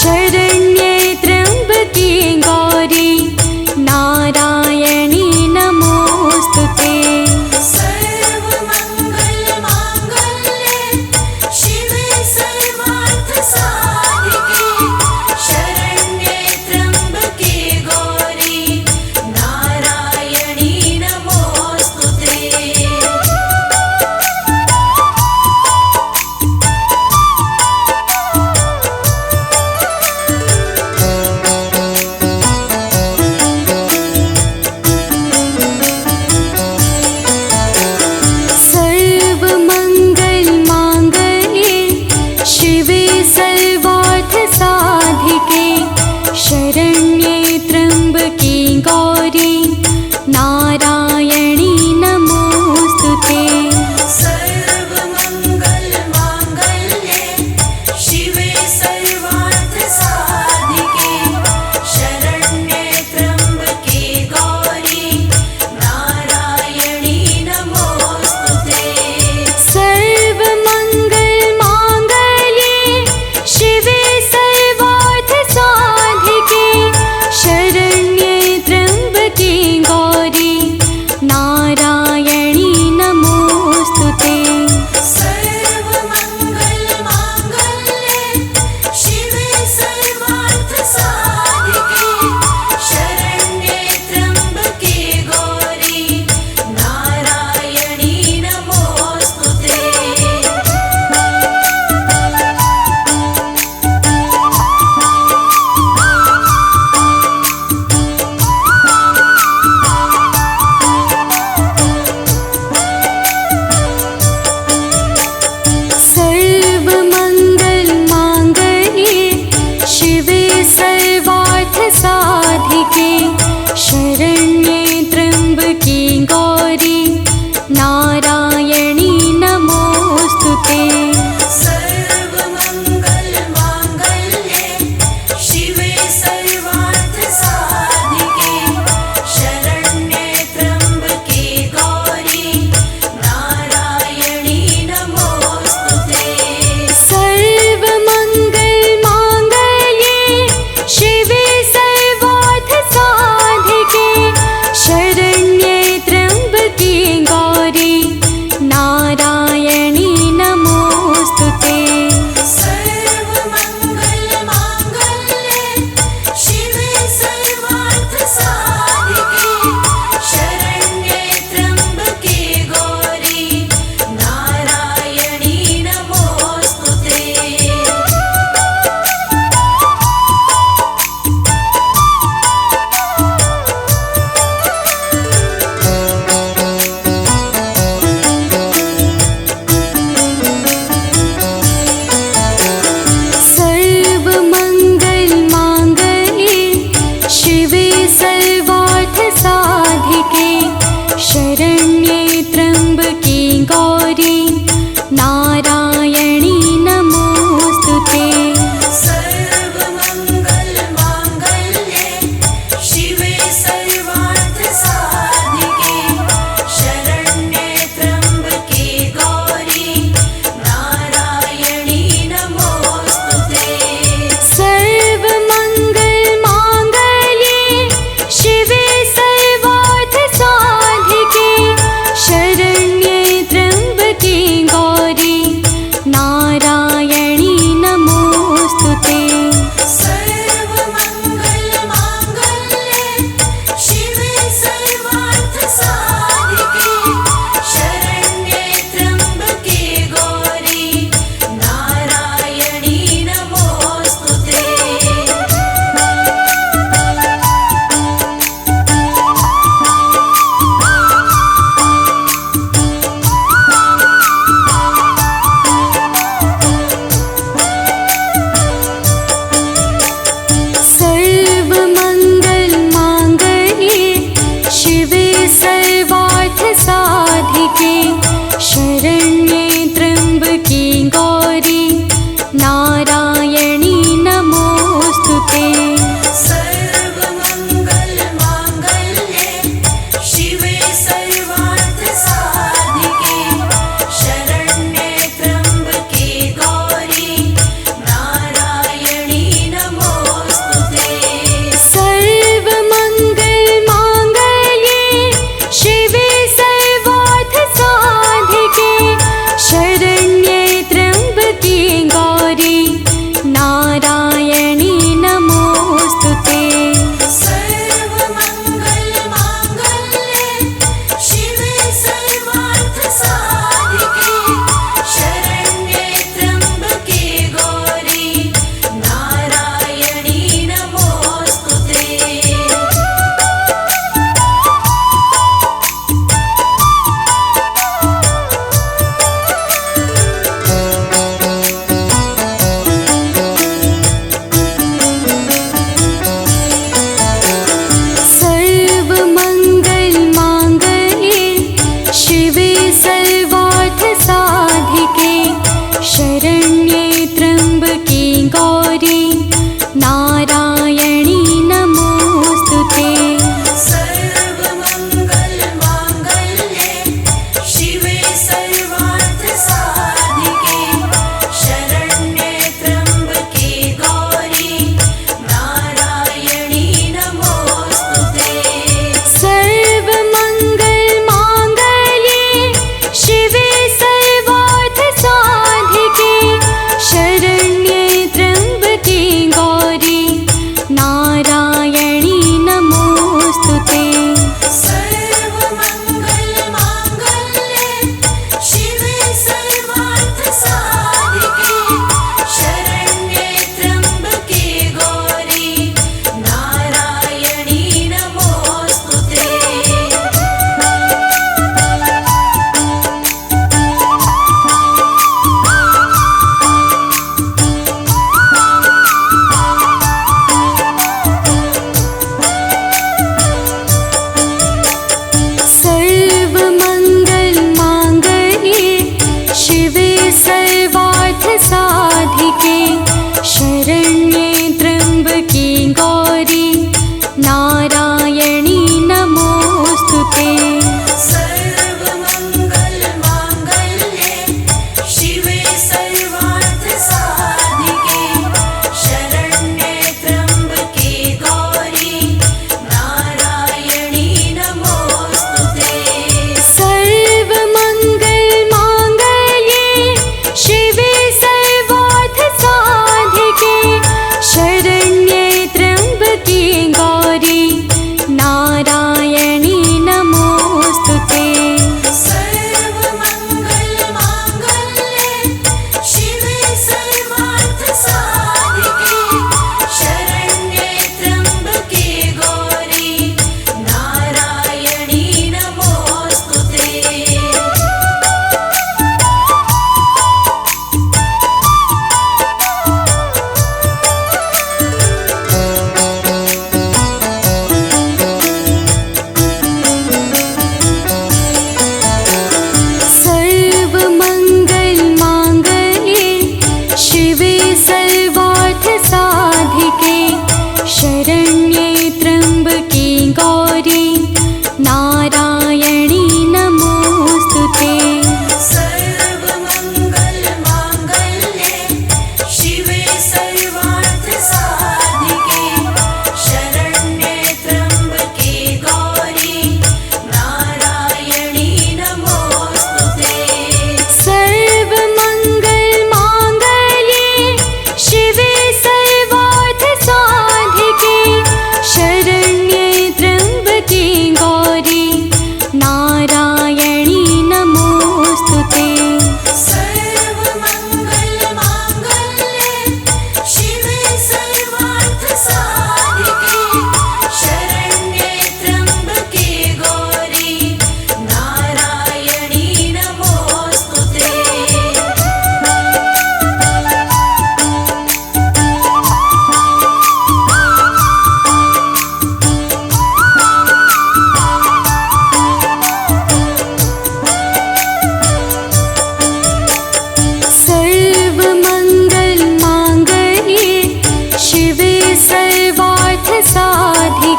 शरण्ये त्र्यम्बके गौरी नारायणी नमोस्तुते। सर्वमङ्गलमाङ्गल्ये शिवे सर्वार्थसाधिके शरण्ये त्र्यम्बके गौरी नारायणी नमोस्तुते।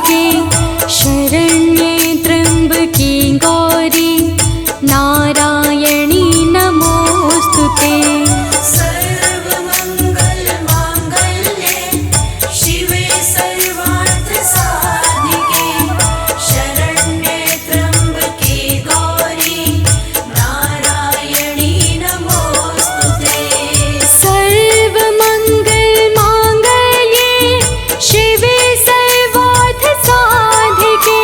साधिके शरण्ये त्र्यम्बके गौरी नारायणी नमोऽस्तु ते। सर्वमङ्गलमाङ्गल्ये शिवे सर्वार्थसाधिके शरण्ये त्र्यम्बके गौरी नारायणी नमोऽस्तु ते। सर्वमङ्गलमाङ्गल्ये शिवे सर्वार्थसाधिके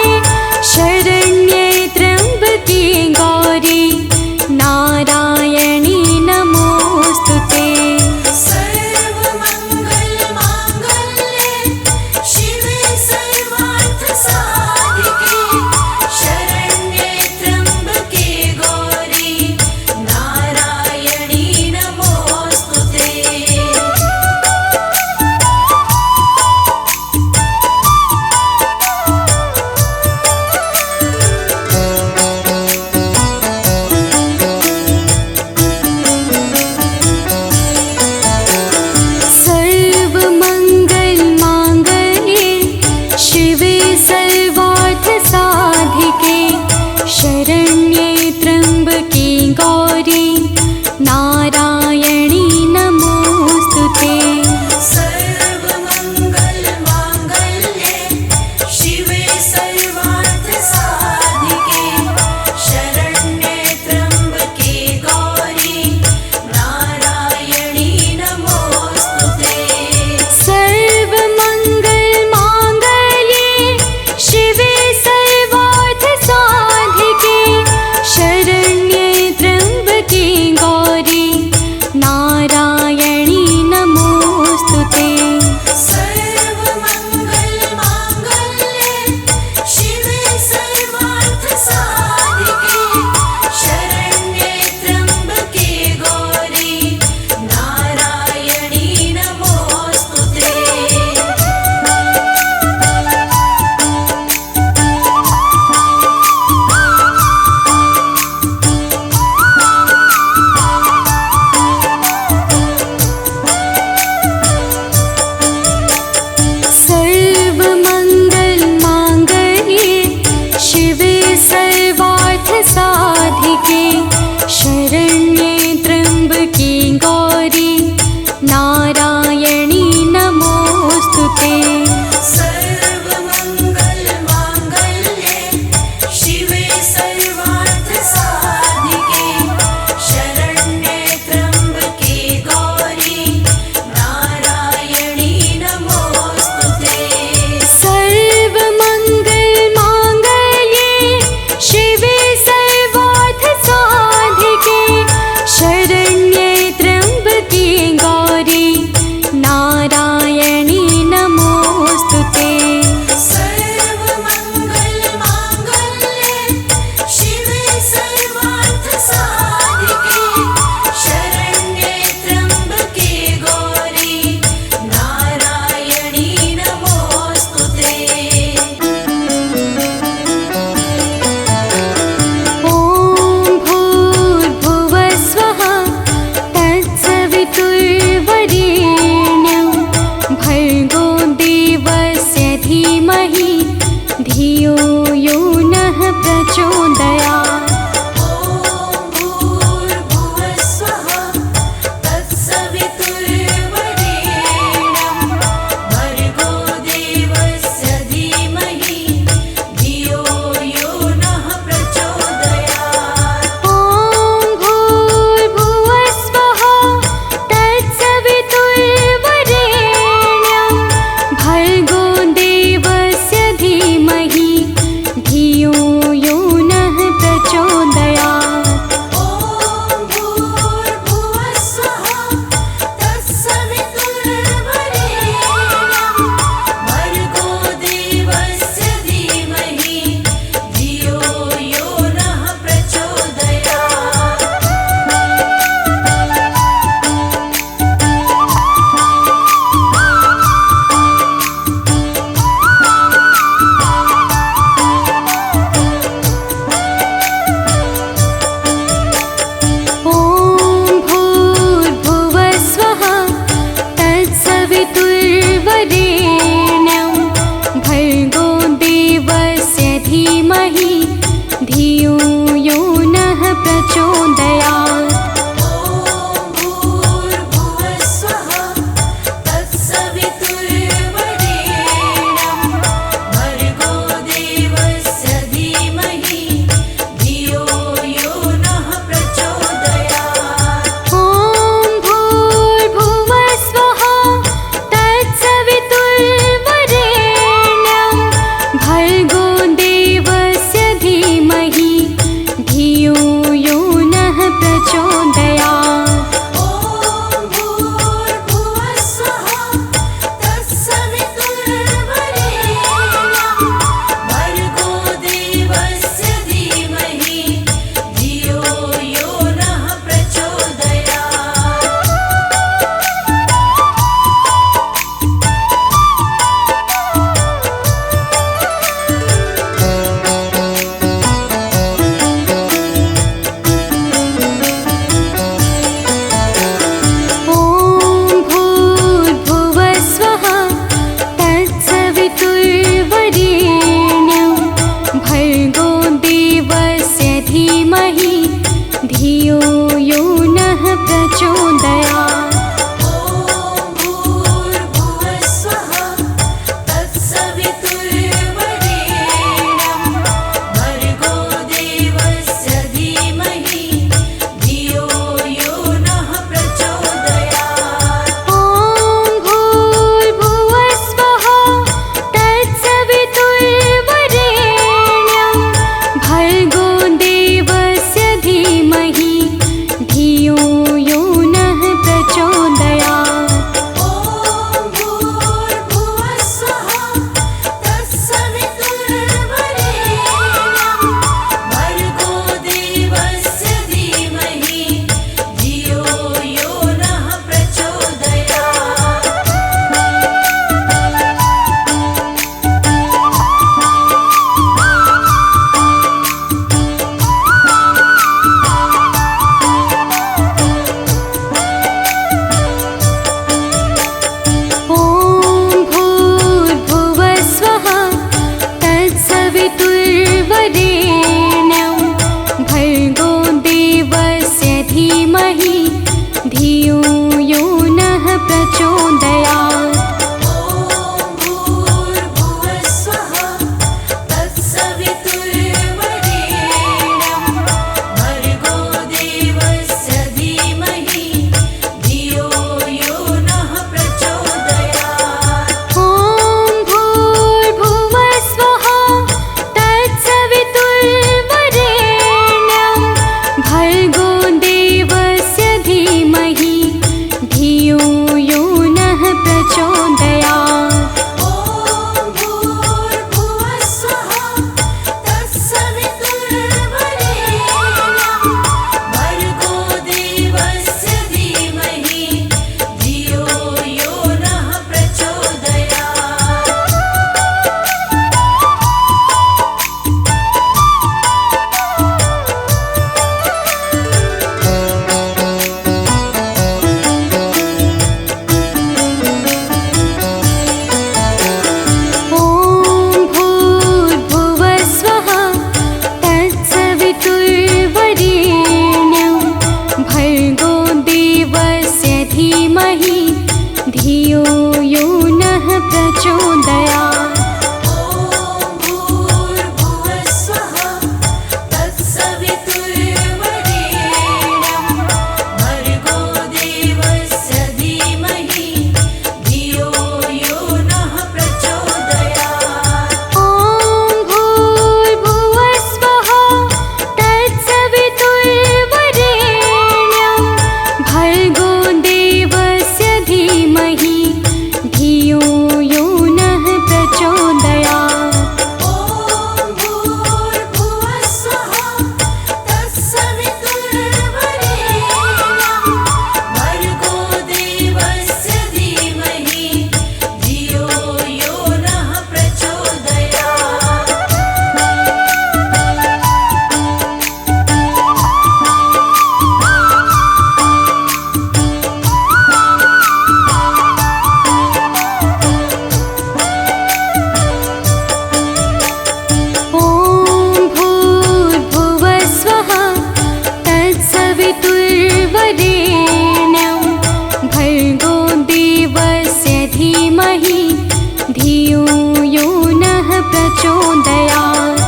धियो यो नः प्रचोदयात्।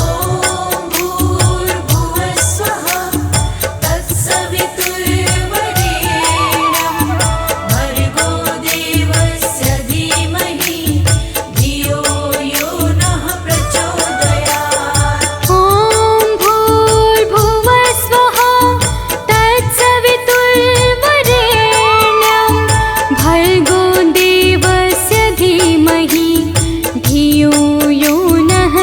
ॐ भूर्भुवः स्वः तत्सवितुर्वरेण्यं भर्गो देवस्य धीमहि धियो यो नः प्रचोदयात्। ॐ भूर्भुवः स्वः तत्सवितुर्वरेण्यं भर्गो देवस्य धीमहि धियो यो नः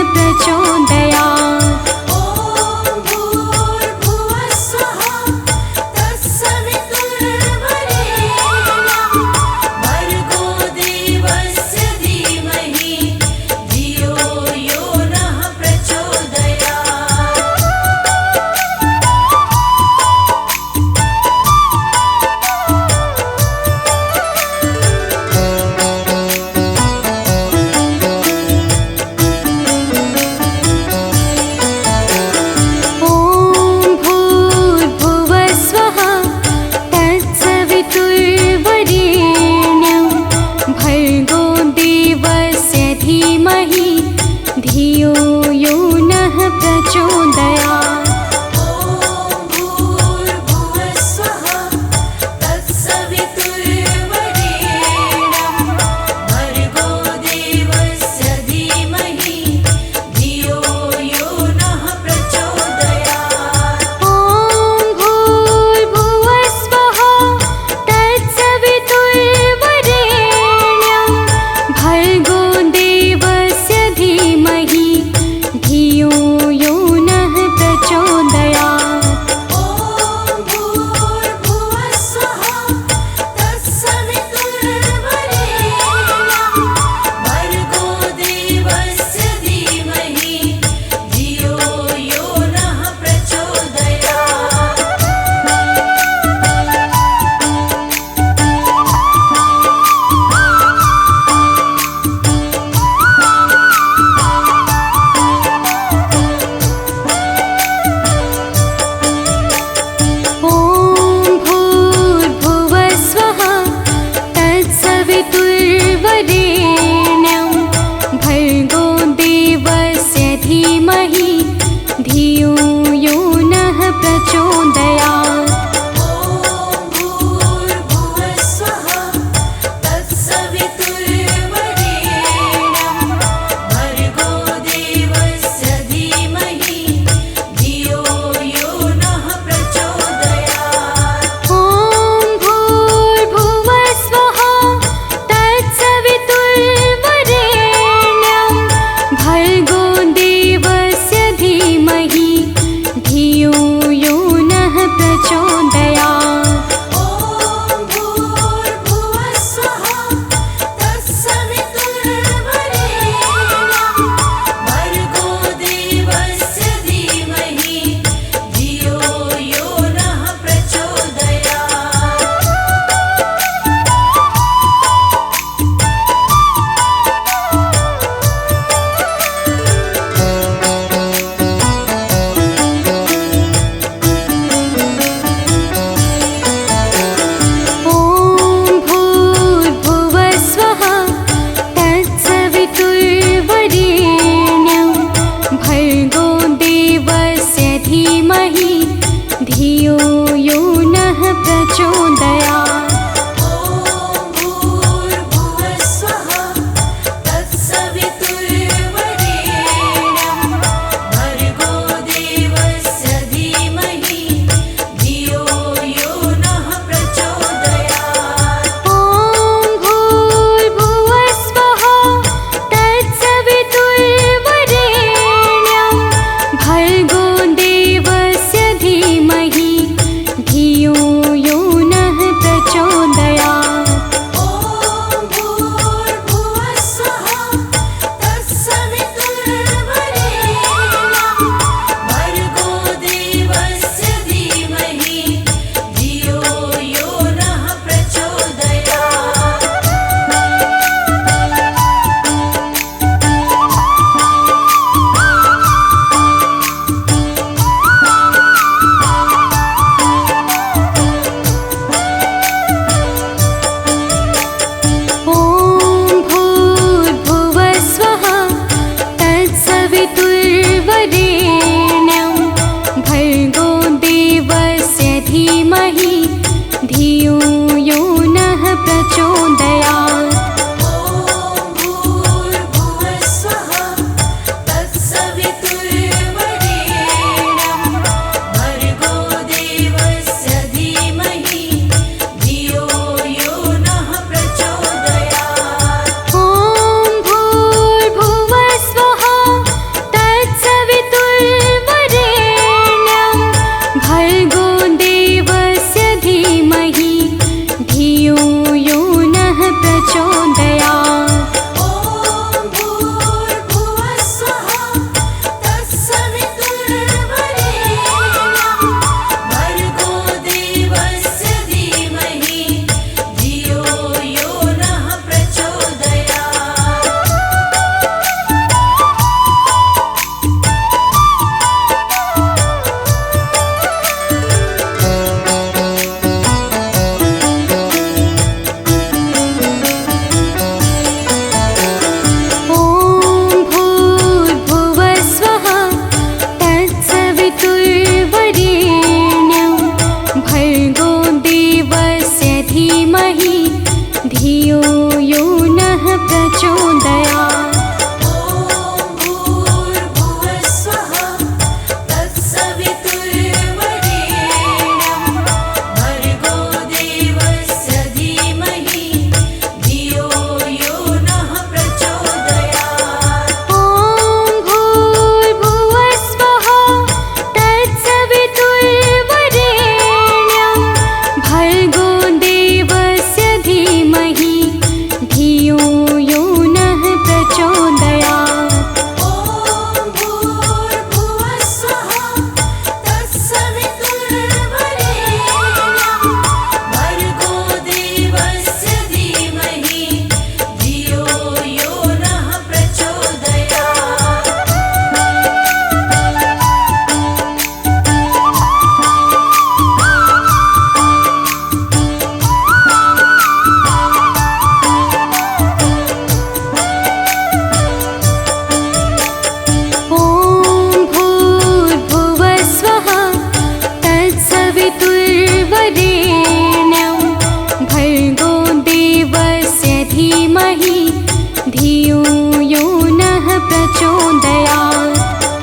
प्रचोदयात्।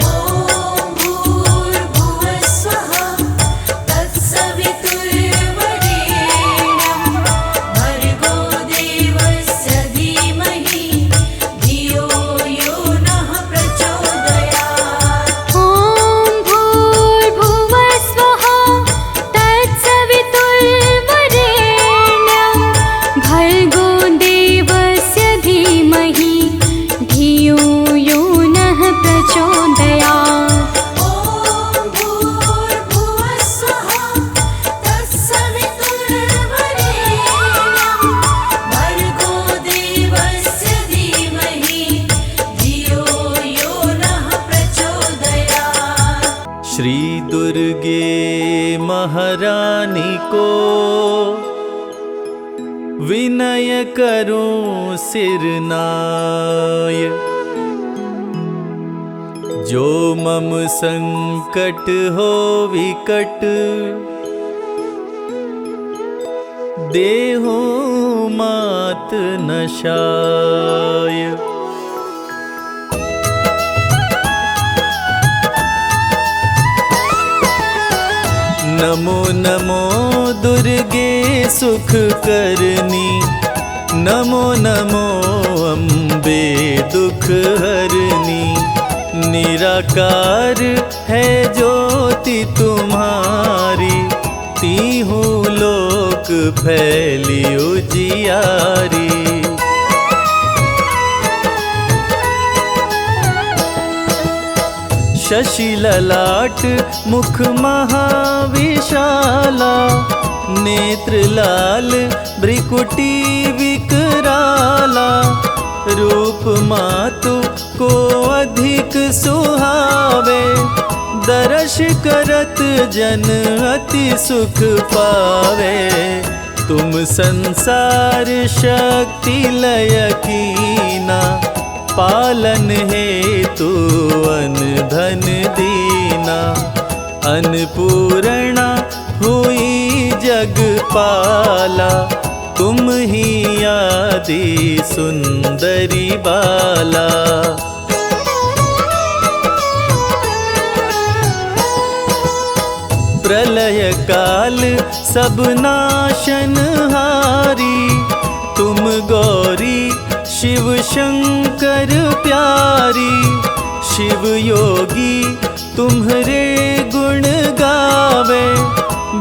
ॐ भूर्भुवः स्वः तत्सवितुर्वरेण्यं भर्गो देवस्य धीमहि धियो यो नः प्रचोदयात्। ॐ भूर्भुवः स्वः तत्सवितुर्वरेण्यं भर्गो देवस्य धीमहि धियो यो नः प्रचोदयात्। ॐ भूर्भुवः स्वः तत्सवितुर्वरेण्यं भर्गो देवस्य धीमहि धियो यो नः प्रचोदयात्। श्री दुर्गे महारानी को विनय करूं सिरनाय, जो मम संकट हो विकट देहु मात नशाय। नमो नमो दुर्गे सुख करनी, नमो नमो अम्बे दुख हरनी। निराकार है ज्योति तुम्हारी, तीहू लोक फैली उजियारी। शशि ललाट मुख महाविशाला, नेत्र लाल भ्रिकुटी विकराला। रूप मातु को अधिक सुहावे, दर्श करत जन अति सुख पावे। तुम संसार शक्ति लय कीना, पालन हेतु अन धन दीना। अन्नपूर्णा हुई जगपाला, तुम ही आदि सुंदरी बाला। प्रलय काल सब नाशनहारी, तुम गौरी शिव शंकर प्यारी। शिव योगी तुम्हारे गुण गावे,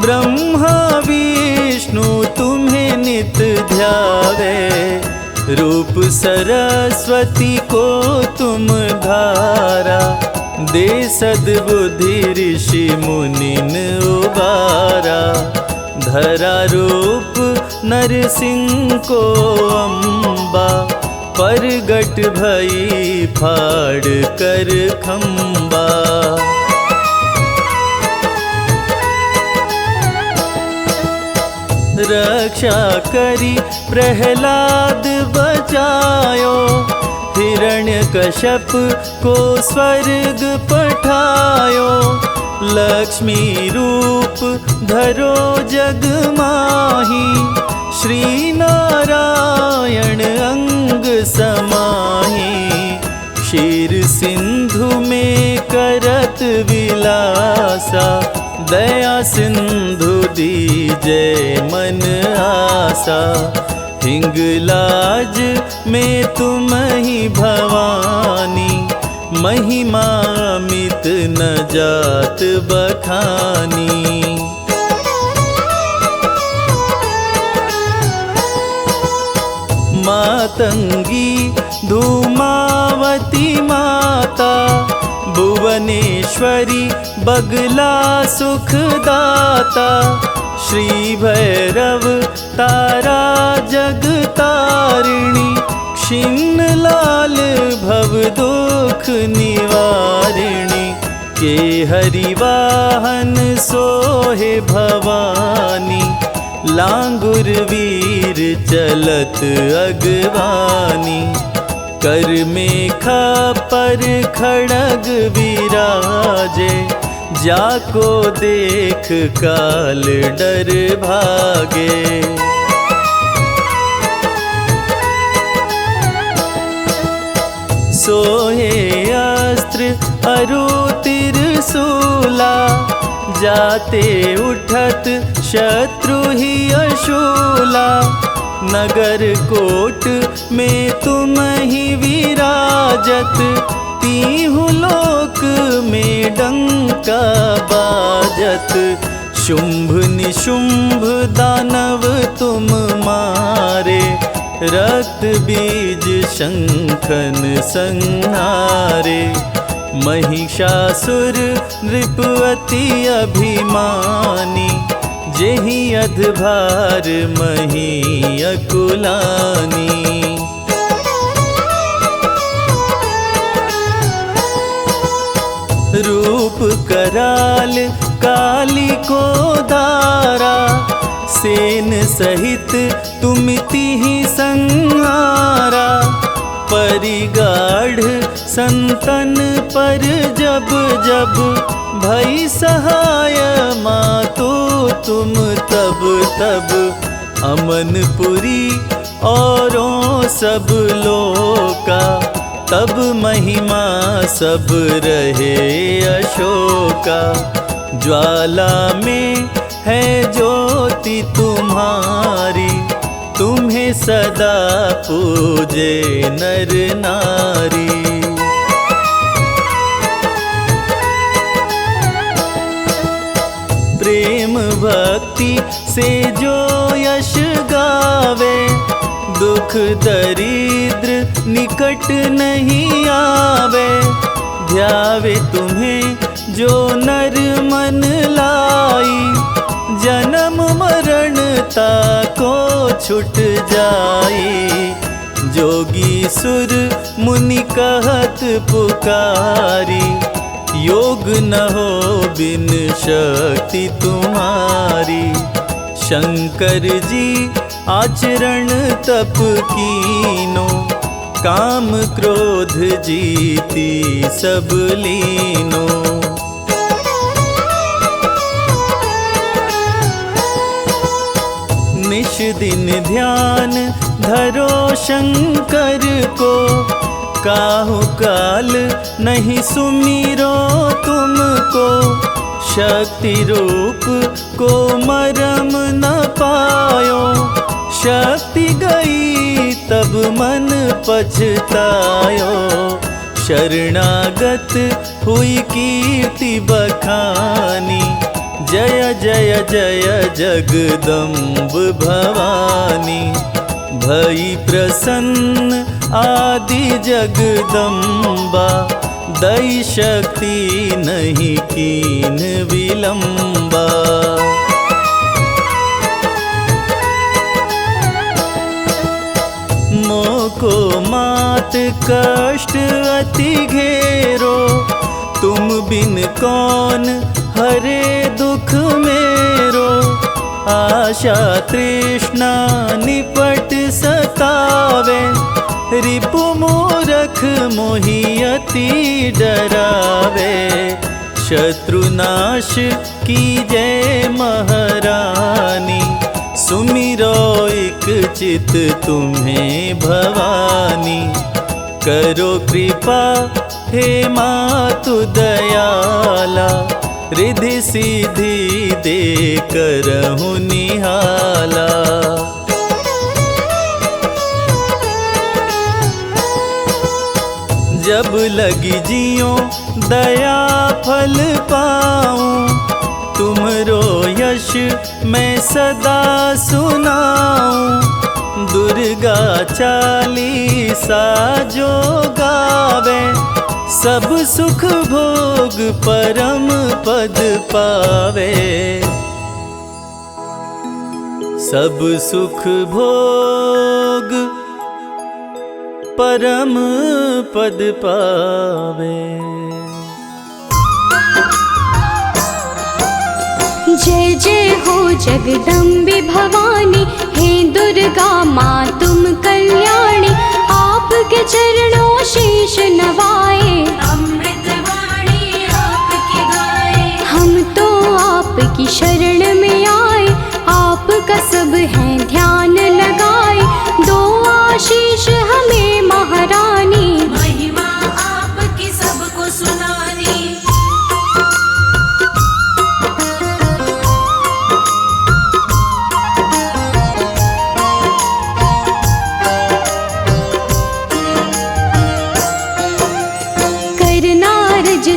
ब्रह्मा विष्णु तुम्हें नित ध्यावे। रूप सरस्वती को तुम धारा, दे सद्बुद्धि ऋषि मुनिन उबारा। धरा रूप नरसिंह को अम्बा, परगट भई फाड़ कर खम्बा। रक्षा करी प्रहलाद बचायो, हिरण्यकश्यप को स्वर्ग पठायो। लक्ष्मी रूप धरो जग माही, श्री नारायण अंग समाही। क्षीर सिंधु में करत विलासा, दया सिंधु दीजय मन आसा। हिंगलाज में तुम ही भवानी, महिमा मित न जात बखानी। मातंगी धूमावती माता, भुवनेश्वरी बगला सुखदाता। श्री भैरव तारा जगतारिणी, क्षीण लाल भव दुख निवारिणी। के हरिवाहन सोहे भवानी, लांगुर वीर चलत अगवानी। कर मेखा पर खड़ग विराजे, जाको देख काल डर भागे। सोहे अरु तिरसूला, जाते उठत शत्रु ही अशूला। नगर कोट में तुम ही विराजत, तीहु लोक में डंका बाजत। शुंभ निशुंभ दानव तुम मारे, रक्त बीज शंखन संहारे। महिषासुर नृप अति अभिमानी, जेहि अधभार मही अकुलानी। रूप कराल काली को धारा, सेन सहित तुमिति ही संहारा। परिगाढ़ संतन पर जब जब, भई सहाय मातो तुम तब तब। अमनपुरी औरों सब लोका, तब महिमा सब रहे अशोका। ज्वाला में है ज्योति तुम्हारी, तुम्हें सदा पूजे नर नारी। प्रेम भक्ति से जो यश गावे, दुख दरिद्र निकट नहीं आवे। ध्यावे तुम्हें जो नर मन लाई, जन्म मरण ताको छुट जाई। जोगी सुर मुनि कहत पुकारी, योग न हो बिन शक्ति तुम्हारी। शंकर जी आचरण तप कीनो, काम क्रोध जीती सब लीनो। निश दिन ध्यान धरो शंकर को, काहु काल नहीं सुमिरो तुमको। शक्ति रूप को मरम न पायो, शक्ति गई तब मन पछतायो। शरणागत हुई कीर्ति बखानी, जय जय जय जगदम्ब भवानी। भई प्रसन्न आदि जगदम्बा, दई शक्ति नहीं कीन विलंबा। मोको मात कष्ट अति घेरो, तुम बिन कौन हरे दुख मेरो। आशा तृष्णा निपट सतावे, रिपु मूरख मोहि अति डरावे। शत्रुनाश कीजै महारानी, सुमिरो एक चित तुम्हें भवानी। करो कृपा हे मातु दयाला, रिद्धि सिद्धि दे करहु निहाला। जब लगी जियो दया फल पाऊं, तुमरो यश मैं सदा सुनाऊं। दुर्गा चालीसा जो गावे, सब सुख भोग परम पद पावे। सब सुख भोग परम पद पावे। जय जय हो जगदम्बे भवानी, हे दुर्गा माँ तुम कल्याणी। आपके चरणों शीश नवाए, अमृत वाणी आपकी गाए। हम तो आपकी शरण में आए, आपका सब है ध्यान लगाए। दो आशीष हमें महारानी, महिमा आपकी सबको सुनानी।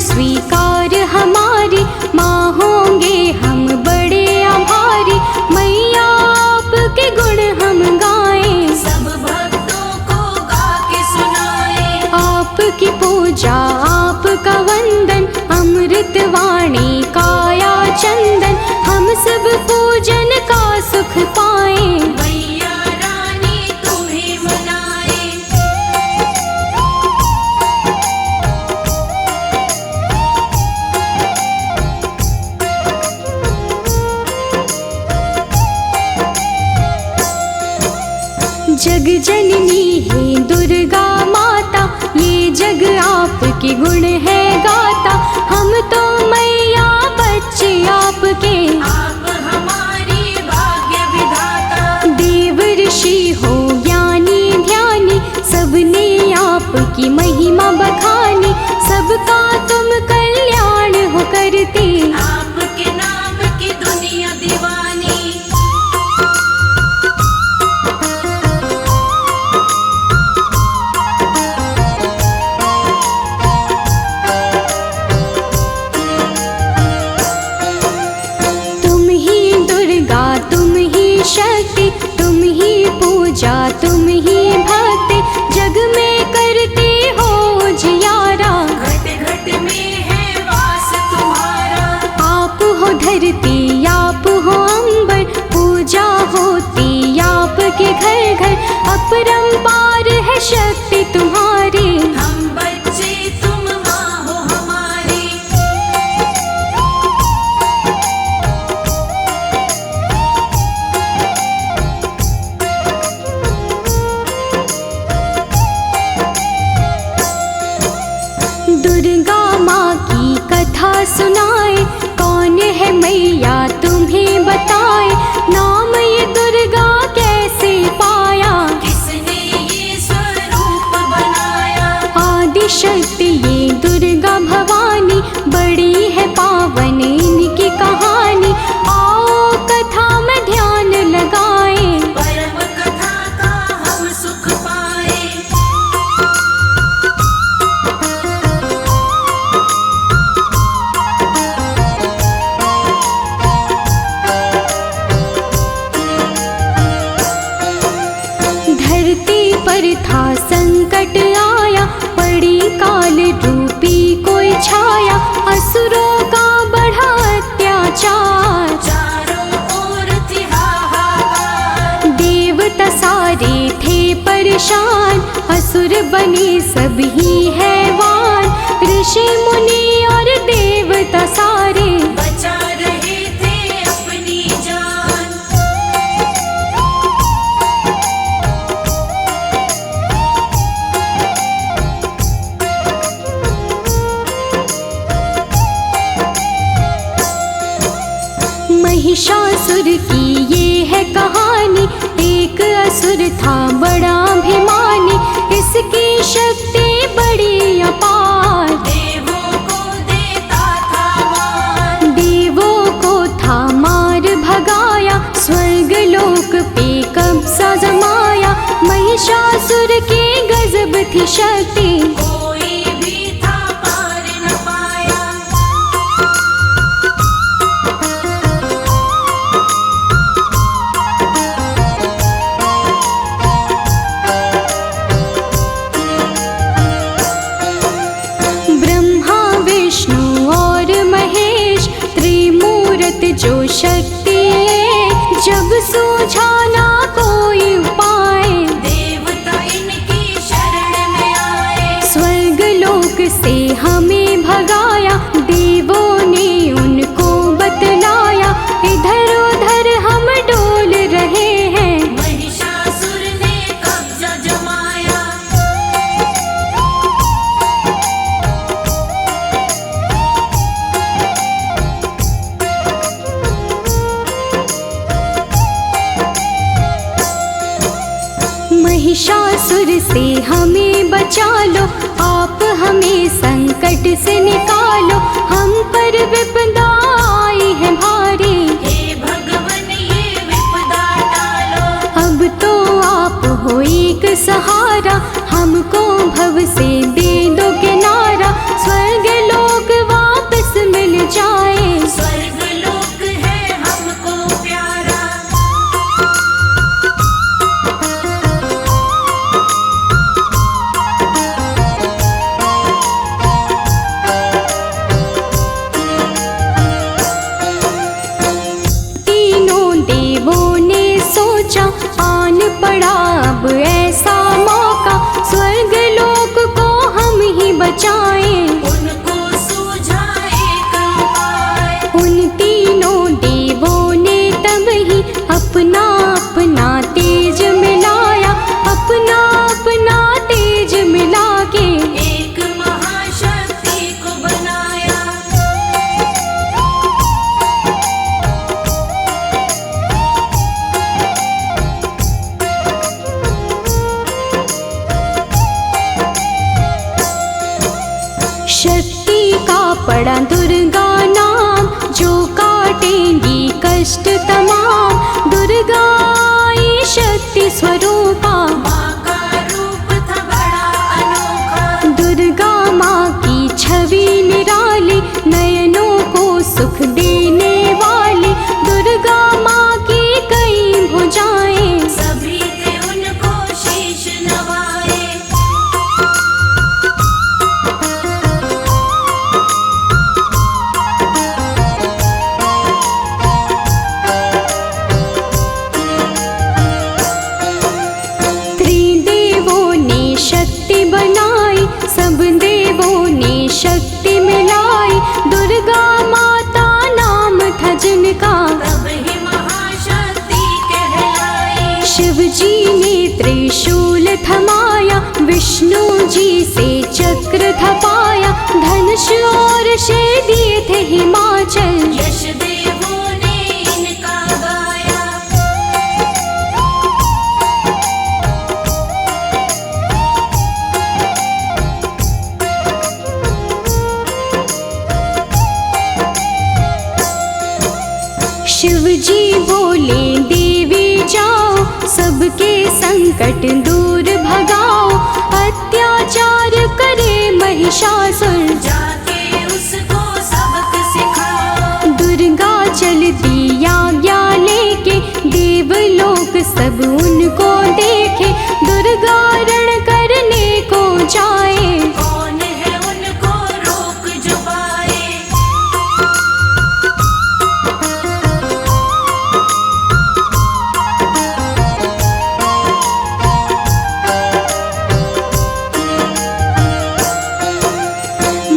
स्वीकार हमारी, माँ होंगे हम बड़े आभारी। मैया आपके गुण हम गाएं, सब भक्तों को गा के सुनाए। आपकी पूजा आपका वंदन, अमृत वाणी काया चंदन। हम सब पूजन का सुख पाएं, मैया रानी तुम्हें मनाए। जग जननी है दुर्गा माता, ये जग आपके गुण है गाता। हम तो मैया बच्चे आपके, आप हमारी भाग्य विधाता। देव ऋषि हो ज्ञानी ध्यानी, सबने आपकी महिमा बखानी। सबका तुम कल्याण हो करते, आपके नाम की दुनिया दीवानी। तुम ही दुर्गा तुम ही शक्ति, तुम ही पूजा तुम ही भक्ति। जग में करते हो जियारा, घट घट में है वास तुम्हारा। आप हो धरती आप हो अंबर, पूजा होती आपके घर घर। अपरंपार है शक्ति तुम्हारी, हम बच्चे तुम माँ हो हमारी। दुर्गा माँ की कथा सुनाए, कौन है मैया तुम्हें बताए। नाम ये दुर्गा कैसे पाया, किसने ये स्वरूप बनाया। आदि शक्ति ये दुर्गा भवानी, बड़ी है पावन इनकी कहानी। आओ कथा में ध्यान लगाएं, परम कथा का हम सुख पाए। धरती पर था संकट आया, पड़ी काल रूपी कोई छाया। असुरों का बढ़ा अत्याचार, चारों ओर थी हाहाकार। देवता सारे थे परेशान, असुर बने सभी हैवान। ऋषि मुनि और देवता सारे, बचा रहे थे अपनी जान। महिषासुर की ये है कहानी, एक असुर था बड़ा अभिमानी। इसकी शक्ति बड़ी अपार, देवों को देता था मान। देवों को था मार भगाया, स्वर्ग लोक पे कब्जा जमाया। महिषासुर के गजब थी शक्ति, कोई भी था पार न पाया। ब्रह्मा विष्णु और महेश, त्रिमूर्त जो शक्ति है। जब सूझा ना कोई उपाय, देवता इनकी शरण में आए। स्वर्ग लोक से हमें भगाया, देवों ने उनको बतलाया। इधर उधर हम डोल रहे हैं, महिषासुर ने कब्जा जमाया। महिषासुर से हमें बचा लो, आप हमें संकट से निकालो। हम पर विपदा आई है भारी, हे भगवन ये विपदा टालो। अब तो आप हो एक सहारा। हमको भव से दे दो किनारा, स्वर्ग लोक शक्ति का पड़ा दुर्गा नाम, जो काटेंगी कष्ट तमाम। दुर्गा आई शक्ति स्वरूपा, माँ का रूप था बड़ा अनोखा। दुर्गा माँ की छवि निराली, नयनों को सुख देने वाली। दुर्गा माँ की कई भुजाएं, सभी थे उनको शीश नवाए। त्रिदेवों ने शक्ति बनाई, सब देवों ने शक्ति मिलाई। दुर्गा माता नाम था जिनका, तब ही महाशक्ति कहलाई। शिव जी ने त्रिशूल थमाया, विष्णु जी से चक्र थपाया। धनुष और शेर दिए थे हिमाचल, यश देवों ने इनका गाया। शिव जी बोले देवी जाओ, सबके संकट दूर भगाओ। अत्याचार करे महिषासुर, जाके उसको सबक सिखाओ। दुर्गा चलती आज्ञा लेके, देवलोक सब उनको देखे। दुर्गा रण करने को जाए, कौन है उनको रोक जो पाए।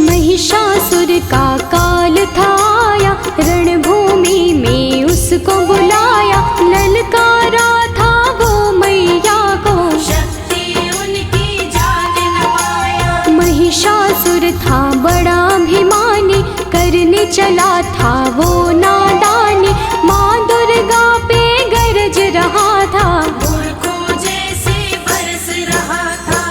महिषासुर का काल था आया, रणभूमि में उसको बुलाया। ललकारा था वो मैया को, शक्ति उनकी जान न पाया। महिषासुर था बड़ा अभिमानी, करने चला था वो नादानी। माँ दुर्गा पे गरज रहा था, मूर्खों जैसे बरस रहा था।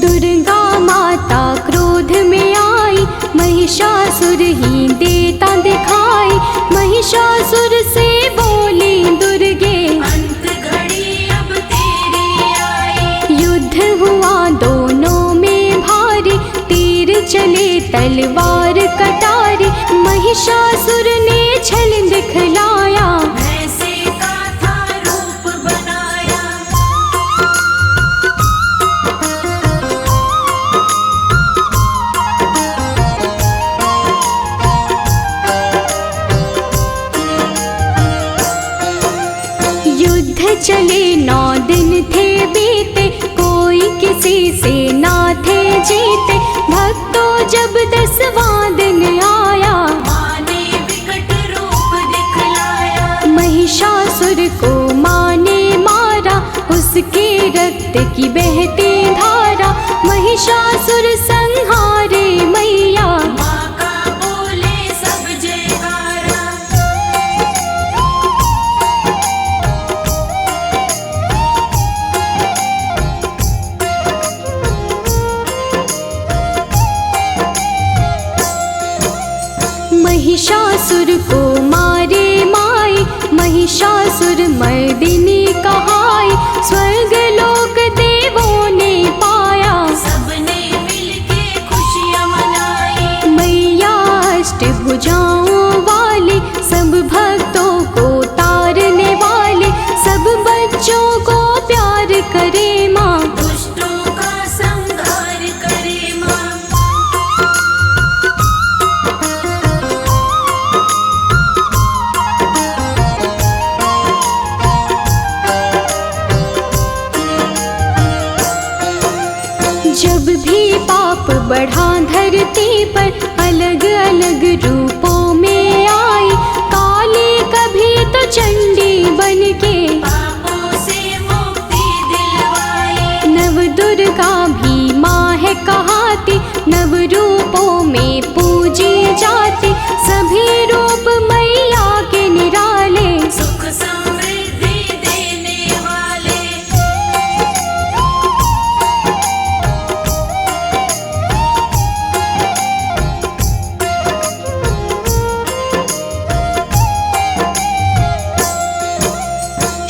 दुर्गा माता क्रोध में आई, महिषासुर ही देता दिखाई। महिषासुर से बोली दुर्गे, अंत घड़ी अब तेरी आई। युद्ध हुआ दोनों में भारी, तीर चले तलवार कटारी। महिषासुर ने छल दिखलाया, भैंसे का था रूप बनाया। युद्ध चले 9 दिन थे बीते, कोई किसी से ना थे जीते। भक्तों जब 10वां दिन आया, माँ ने विकट रूप दिखलाया। महिषासुर को माँ ने मारा, उसके रक्त की बहती धारा। महिषासुर संहारे मैया, माँ का बोले सब जयकारा। महिषासुर को मारे माई, महिषासुर मर्दिनी कहाई। स्वर्ग लोक देवों ने पाया, सबने मिलके खुशियाँ मनाई। मैया अष्टभुजाओं वाली, सब भक्तों को तारने वाले। सब बच्चों को प्यार करे माँ, दुष्टों का संहार करे माँ। जब भी पाप बढ़ा धरती पर, अलग अलग रूपों में आई। काली कभी तो चंडी बन के, पापों से मुक्ति दिलवाई। नव दुर्गा भी माँ है कहाती। नव रूपों में पूज पूजी जाती, सभी रूप मैया के निराले। सुख समृद्धि देने वाले।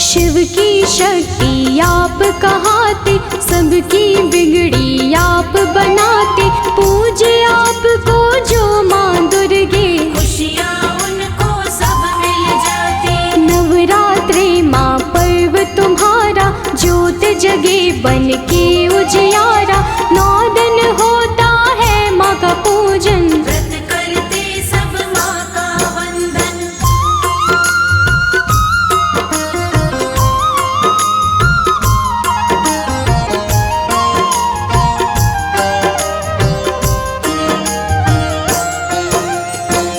शिव की शक्ति आप कहाते, सबकी बिगड़ी आप बनाते, पूजे आपको जो माँ दुर्गे, खुशियाँ उनको सब मिल जाती। नवरात्रे माँ पर्व तुम्हारा, ज्योत जगे बन के उजियारा, 9 दिन होता है माँ का पूजन। व्रत करते सब माँ का वंदन।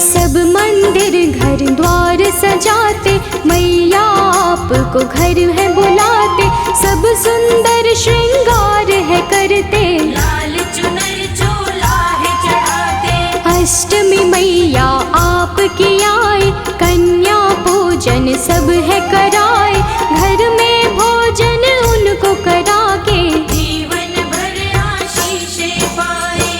सब मंदिर घर द्वार सजाते, मैया आपको घर है बुलाते, सब सुंदर श्रृंगार है करते, लाल चुनर चोला है चढ़ाते। अष्टमी मैया आपकी आए, कन्या पूजन सब है कराए, घर में भोजन उनको करा के, जीवन भर आशीषें पाए।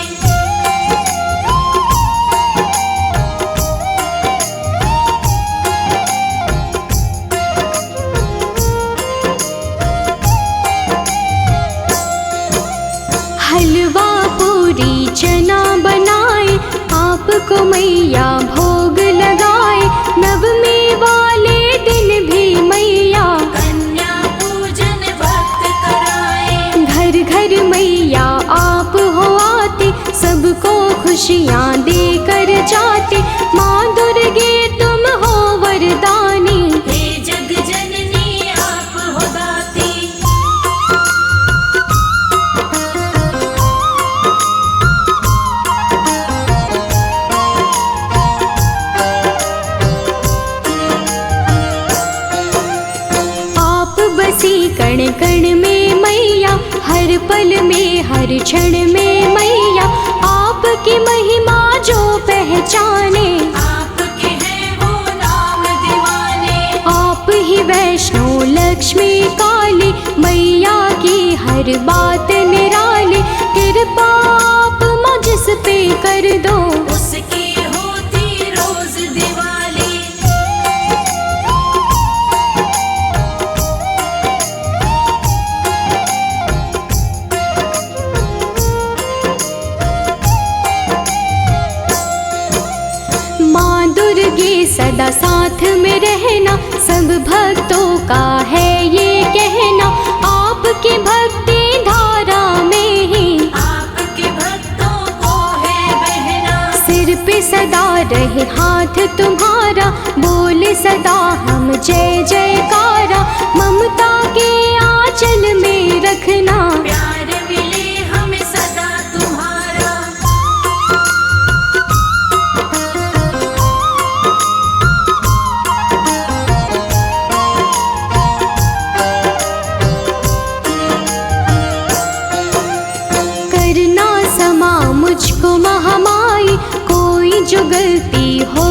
हलवा पूरी चना बनाए, आपको मैया भोग लगाए, नवमी वाले दिन भी मैया कन्या पूजन भक्त कराए। घर घर मैया आप हो आते, सबको खुशियाँ देकर जाते, माँ दुर्गे तुम हो वरदानी। हे जग जननी आप हो दाती। आप बसी कण कण में मैया, हर पल में हर क्षण में मैया, आपकी महिमा जो पहचाने, आपके हैं वो नाम दीवाने। आप ही वैष्णो लक्ष्मी काली, मैया की हर बात निराली, कृपा आप मुझ पे कर दो, उसकी होती रोज दिवाली। माँ दुर्गे सदा साथ में रहना, सब भक्तों का है ये कहना, आपकी भक्ति धारा में ही आपके भक्तों को है बहना। सिर पे सदा रहे हाथ तुम्हारा, बोले सदा हम जय जयकारा, ममता के आंचल में रखना, प्यार मिले हमें सदा तुम्हारा। करना समा मुझको महामाई, कोई जो गलती हो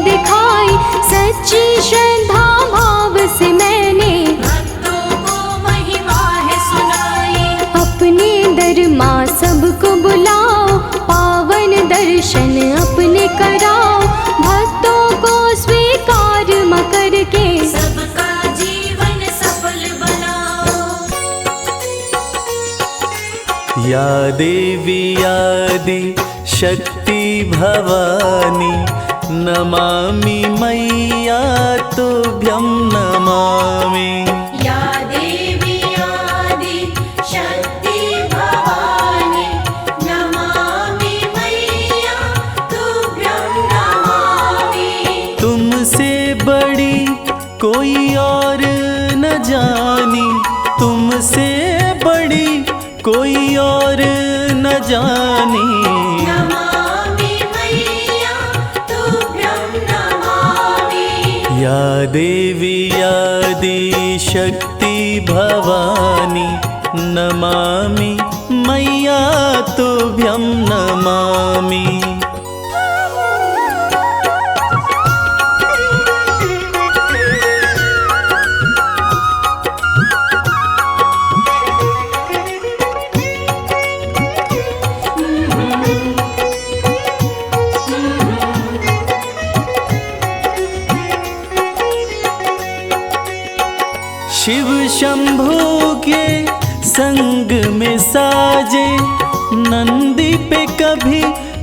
दिखाई, सच्ची श्रद्धा भाव से मैंने भक्तों को महिमा है सुनाई। अपने दर माँ सबको बुलाओ, पावन दर्शन अपने कराओ, भक्तों को स्वीकार माँ करके, सबका जीवन सफल बनाओ। या देवी आदि शक्ति भवानी, नमामि मैया तुभ्यं नमामि। या देवी आदि शक्ति भवानी, नमामि मैया तुभ्यं नमामि। तुमसे बड़ी कोई और न जानी, तुमसे बड़ी कोई और न जानी। नमामि मैया तुभ्यं नमामि। या देवी आदि शक्ति भवानी, नमामि मैया तुभ्यं नमामि। शिव शंभू के संग में साजे, नंदी पे कभी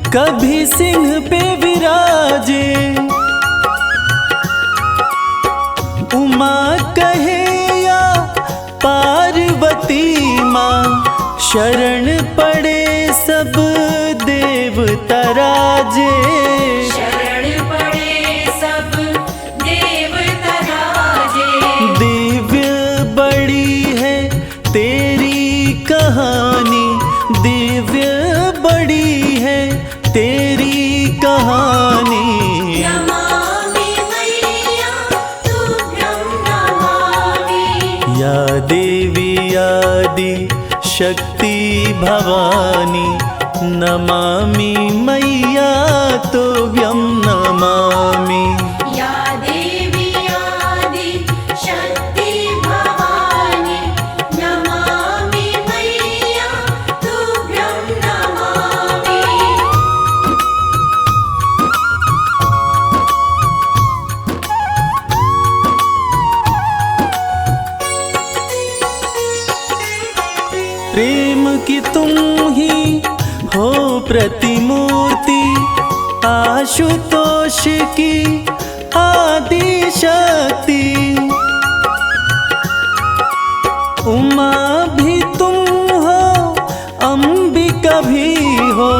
कभी सिंह पे विराजे। उमा कहे या पार्वती माँ, शरण पड़े सब देवता राजे। शरण पड़े सब देवता राजे। दिव्य बड़ी है तेरी कहानी, दिव्य बड़ी है तेरी कहानी। नमामि मैया तुभ्यं नमामि। या देवी आदि शक्ति भवानी, नमामि मैया तुभ्यं नमामि। या देवी आदि शक्ति भवानी, नमामि मैया तुभ्यं नमामि। प्रेम की तुम ही हो प्रतिमूर्ति, आशुतोष की आदि शक्ति। उमा भी तुम हो, अंबिका भी हो,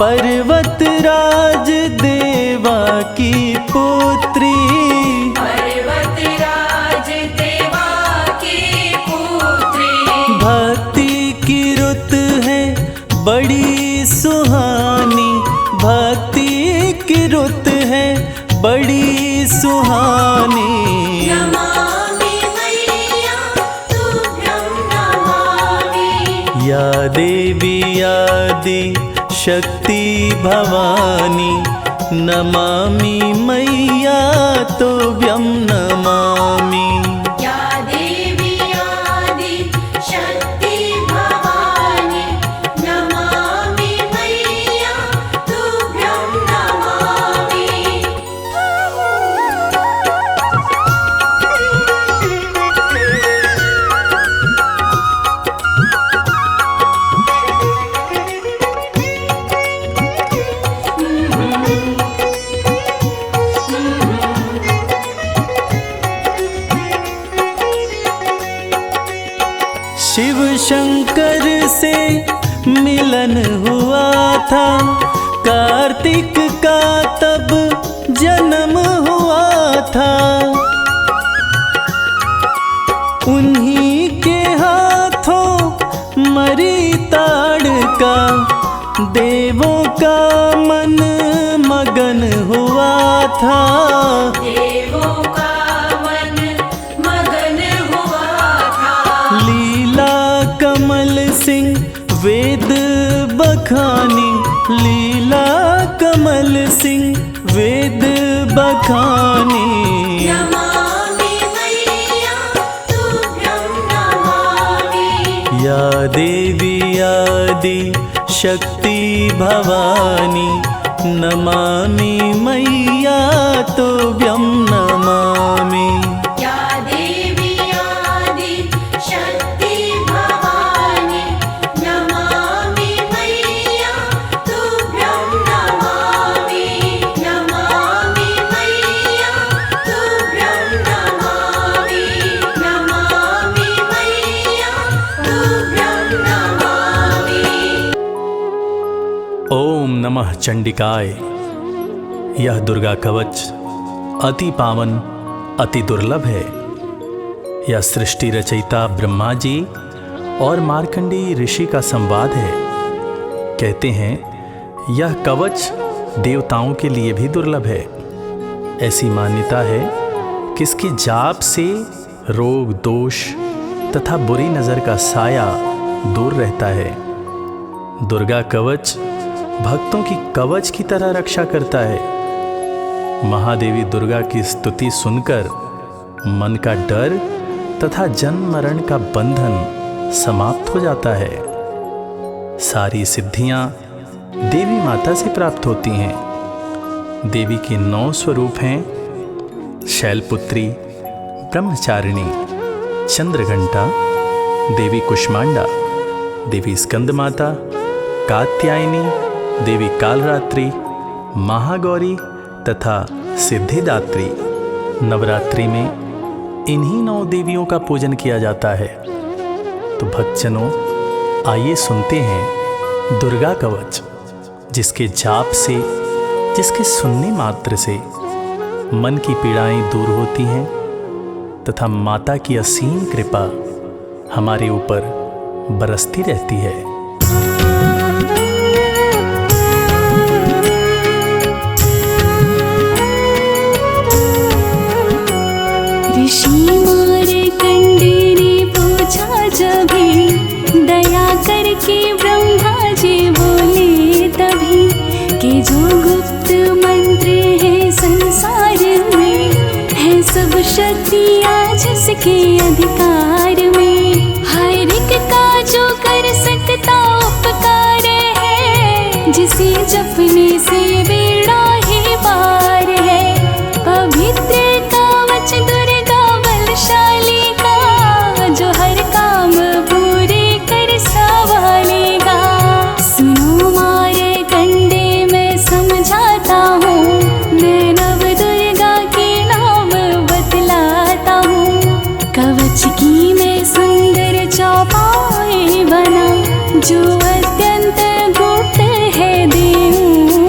पर्वतराज देवा की पुत्री। पर्वतराज देवा की पुत्री। भक्ति की रुत है बड़ी सुहानी, भक्ति की रुत है बड़ी सुहानी। नमामि मैया तुभ्यं नमामि। या देवी आदि शक्ति भवानी, नमामि मैया तुभ्यं नमामि। या देवी आदि शक्ति भवानी, नमामि मैया तुभ्यं नमामि। शिव शंकर से मिलन हुआ था, कार्तिक का तब जन्म हुआ था। उन्हीं के हाथों मरी ताड़का, देवों का मन मगन हुआ था। देवों का मन मगन हुआ था। लीला कमल सिंह वेद बखानी, लीला कमल सिंह वेद बखानी। नमामि मैया तुभ्यं नमामि। या देवी आदि शक्ति भवानी, नमामि मैया तुभ्यं नमामि। या देवी आदि शक्ति भवानी, नमामि मैया तुभ्यं नमामि। नमामि मैया तुभ्यं नमामि। नमामि मैया तुभ्यं नमामि। ओम नमः चंडिकाय। यह दुर्गा कवच अति पावन, अति दुर्लभ है। यह सृष्टि रचयिता ब्रह्मा जी और मार्कंडेय ऋषि का संवाद है। कहते हैं यह कवच देवताओं के लिए भी दुर्लभ है। ऐसी मान्यता है कि इसकी जाप से रोग, दोष तथा बुरी नज़र का साया दूर रहता है। दुर्गा कवच भक्तों की कवच की तरह रक्षा करता है। महादेवी दुर्गा की स्तुति सुनकर मन का डर तथा जन्म मरण का बंधन समाप्त हो जाता है। सारी सिद्धियां देवी माता से प्राप्त होती हैं। देवी के 9 स्वरूप हैं: शैलपुत्री, ब्रह्मचारिणी, चंद्रघंटा, देवी कुष्मांडा, देवी स्कंदमाता, कात्यायनी, देवी कालरात्रि, महागौरी तथा सिद्धिदात्री। नवरात्रि में इन्हीं 9 देवियों का पूजन किया जाता है। तो भक्तजनों, आइए सुनते हैं दुर्गा कवच, जिसके जाप से, जिसके सुनने मात्र से मन की पीड़ाएं दूर होती हैं तथा माता की असीम कृपा हमारे ऊपर बरसती रहती है। ऋषि मार्कंडेय ने पूछा जभी, दया करके ब्रह्मा जी बोले तभी, कि जो गुप्त मंत्र है संसार में, है सब शक्तियाँ जिसके अधिकार में। हर एक का जो कर सकता उपकार है, जिसे जपने से बेड़ा ही पार है। पवित्र कवच दुर्गा बलशाली का, जो हर काम पूरे कर संभालेगा। सुनो मार्कंडेय मैं समझाता हूँ, मैं नव दुर्गा के नाम बतलाता हूँ। कवच की मैं सुंदर चौपाई बना, जो अत्यंत गुप्त है देऊँ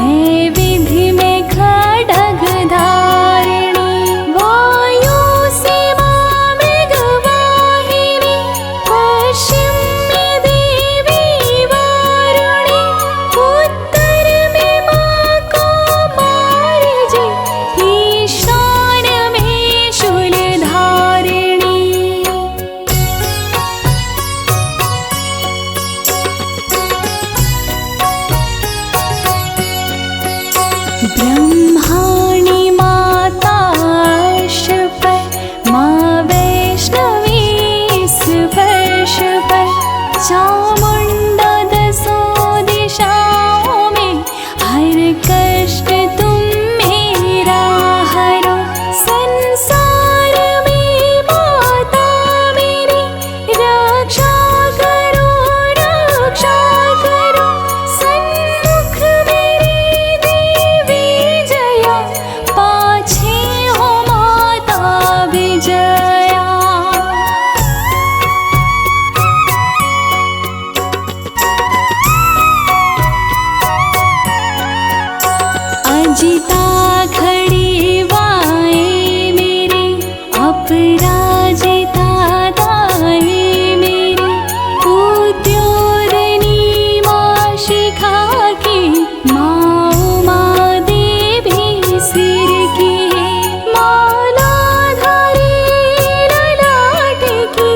वैविध्य में खड्ग धारिणी, वायु सीमा मृगवाहिनी, पश्चिम में देवी वारुणी, उत्तर में माँ कौमार जी, ईशान में शूलधारिणी। ब्रह्माणी माता अर्श पर, माँ वैष्णवी स्पर्श पर, चामुंडा दसों दिशाओं में, हर कष्ट तुम मेरा हरो। संसार में माता मेरी, रक्षा करो रक्षा करो, सन्मुख मेरी देवी जया, पाछे हो माता विजया। अजिता खड़ी वाएं मेरे, अपराजिता दाएं मेरे, उद्योतनी माँ शिखा की, माँ उमा देवी सिर की, मालाधारी ललाट की,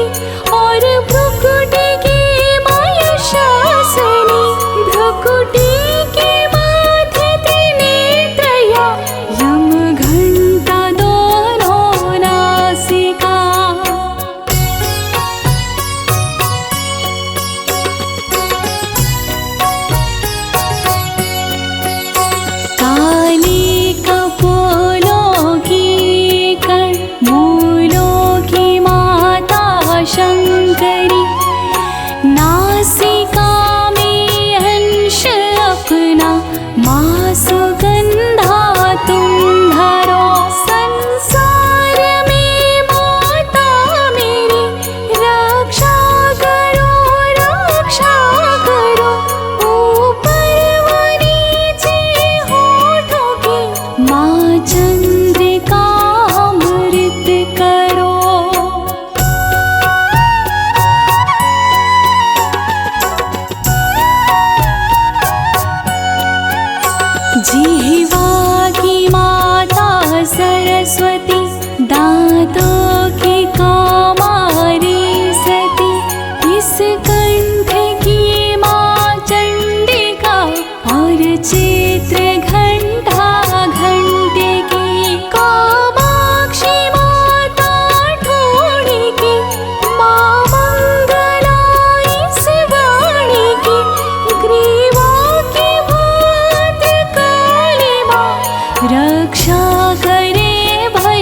और भ्रुकुटी की माँ यशासनी, भ्रुकुटी के माथे त्रिनेत्रया, यम घंटा दोनों नासिका। काली कपोलों की कण, मूलों की माता शंकरी, नासिका में अंश अपना, माँ सुगंधा तुम धरो। संसार में माता मेरी, रक्षा करो रक्षा करो, ऊपर व नीचे होठों की, माँ चंद्रिका अमृत करो। जिह्वा की माता सरस्वती, दांतों की कौमारी सती, इस कंठ की माँ चंडिका, और चित्र घंटा घंटे की, कामाक्षी माता ठोड़ी की, माँ मंगला इस वाणी की, ग्रीवा की भात काली माँ, रक्षा करे भय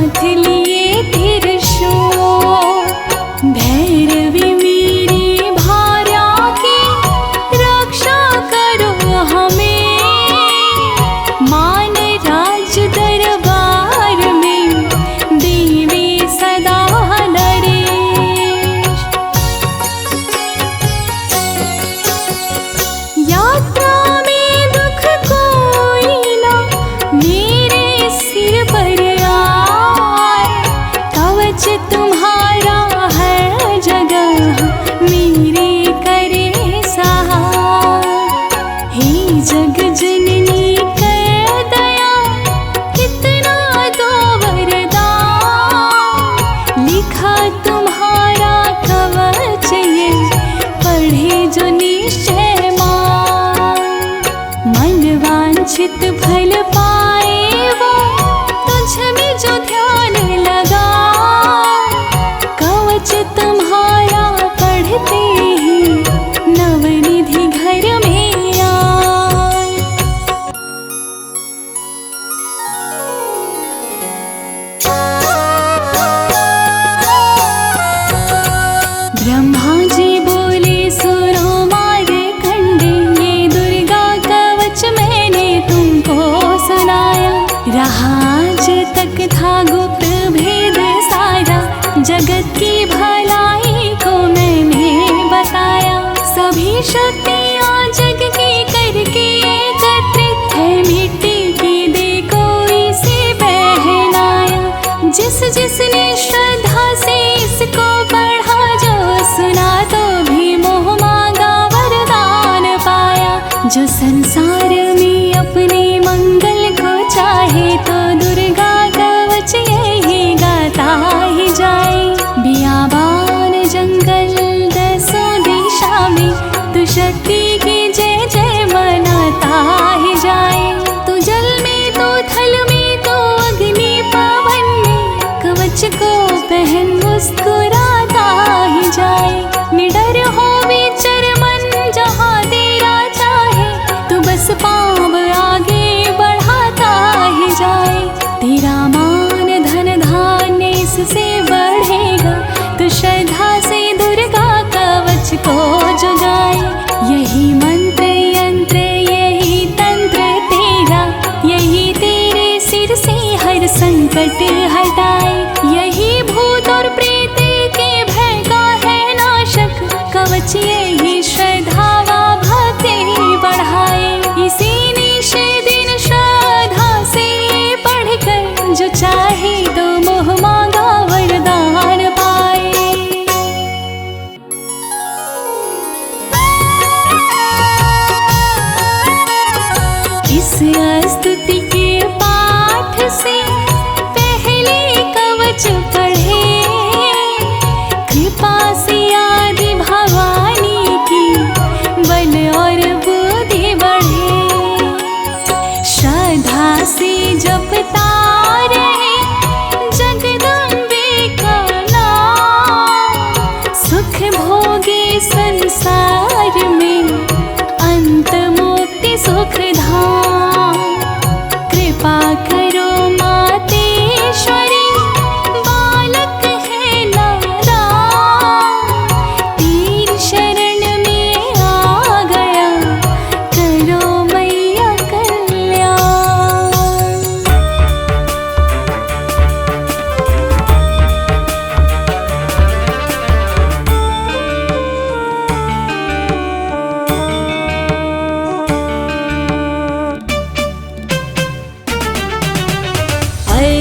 हाथ लिए त्रिशूल, भैरवी मेरी भार्या की रक्षा करो हमें, मान राज दरबार में देवी सदा नरेश। यात्रा में दुख कोई ना मेरे सिर पर आए, कवच तुम्हारा है जगह मेरे करे सहाय। हे जग जननी कर दया कितना दो वरदान, लिखा तुम्हारा कवच ये पढ़े जो निश्चय मान। मन वांछित फल पाए वो तुझ में जो ध्यान लगा, कवच तुम्हारा पढ़ते ही नवनिधि घर में आए। ब्रह्मा जी बोले सुनो मार्कंडे, ये दुर्गा कवच मैंने तुमको सुनाया। रहा आज तक था गुप्त भेद सारा, जगत की भलाई को मैंने बताया। सभी शक्तियाँ जग की करके एकत्रित है, मिट्टी की दे कोई से पहनाया। जिस जिसने श्रद्धा से इसको पढ़ा, जो सुना तो भी मोह मांगा वरदान पाया। जो संसार में अपने मंगल को चाहे, तो दुर्गा कवच यही गाता ही जाए। बियाबान जंगल दसों दिशा में तू शक्ति की जय जय मनाता ही जाए। तू जल में तो थल में तो अग्नि पवन में, कवच को पहन मुस्कुराता ही जाए। निडर हो विचर मन जहाँ तेरा चाहे, तू बस पाँव आगे बढ़ाता ही जाए। तेरा मान धन धान्य इससे बढ़ेगा, तू श्रद्धा से दुर्गा कवच को जुगाए। यही मंत्र यंत्र यही तंत्र तेरा, यही तेरे सिर से हर संकट हटाए। यही भूत और प्रेत के भय का है नाशक, कवच यही श्रद्धा व भक्ति बढ़ाए। इसी निश दिन श्रद्धा से पढ़कर जो चाहे तो मोह मांगा वरदान पाए। इस स्तुति के पाठ से पहले कवच पढ़े, कृपा से आदि भवानी की बल और बुद्धि बढ़े। श्रद्धा से जपता रहे जगदम्बे का नाम, सुख भोगे संसार में अंत मुक्ति सुख धाम। कृपा करो मातेश्वरी, बालक है नादान, तेरी शरण में आ गया, करो मैया कल्याण।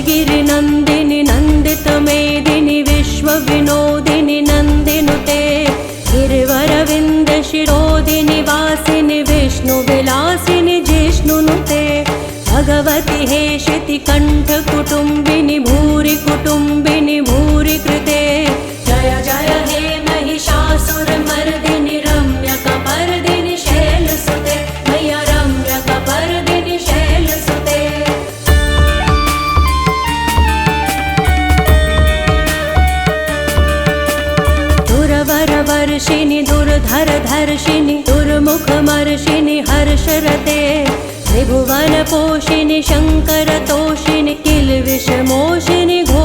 गिरि नंदिनि नंदित मेदिनि विश्व विनोदिनि नंदिनुते, गिरिवरविंद शिरोदिनि वासिनि विष्णु विलासिनि जिष्णुनुते। भगवति हेशिति कंठ कुटुंबिनि भूरि कुटुंबिनि भूरि कृते। जय जय हे महिषासुर मर्दिनि रम्य कपर्दिनि शैलसुते, मैया रम्य कपर्दिनि शैलसुते। वर्षिणि दुर्धर धर्षिणि दुर्मुख मर्षिणि हर्षरते। त्रिभुवन पोषिणि शंकर तोषिणि किल विषमोषिणि घोर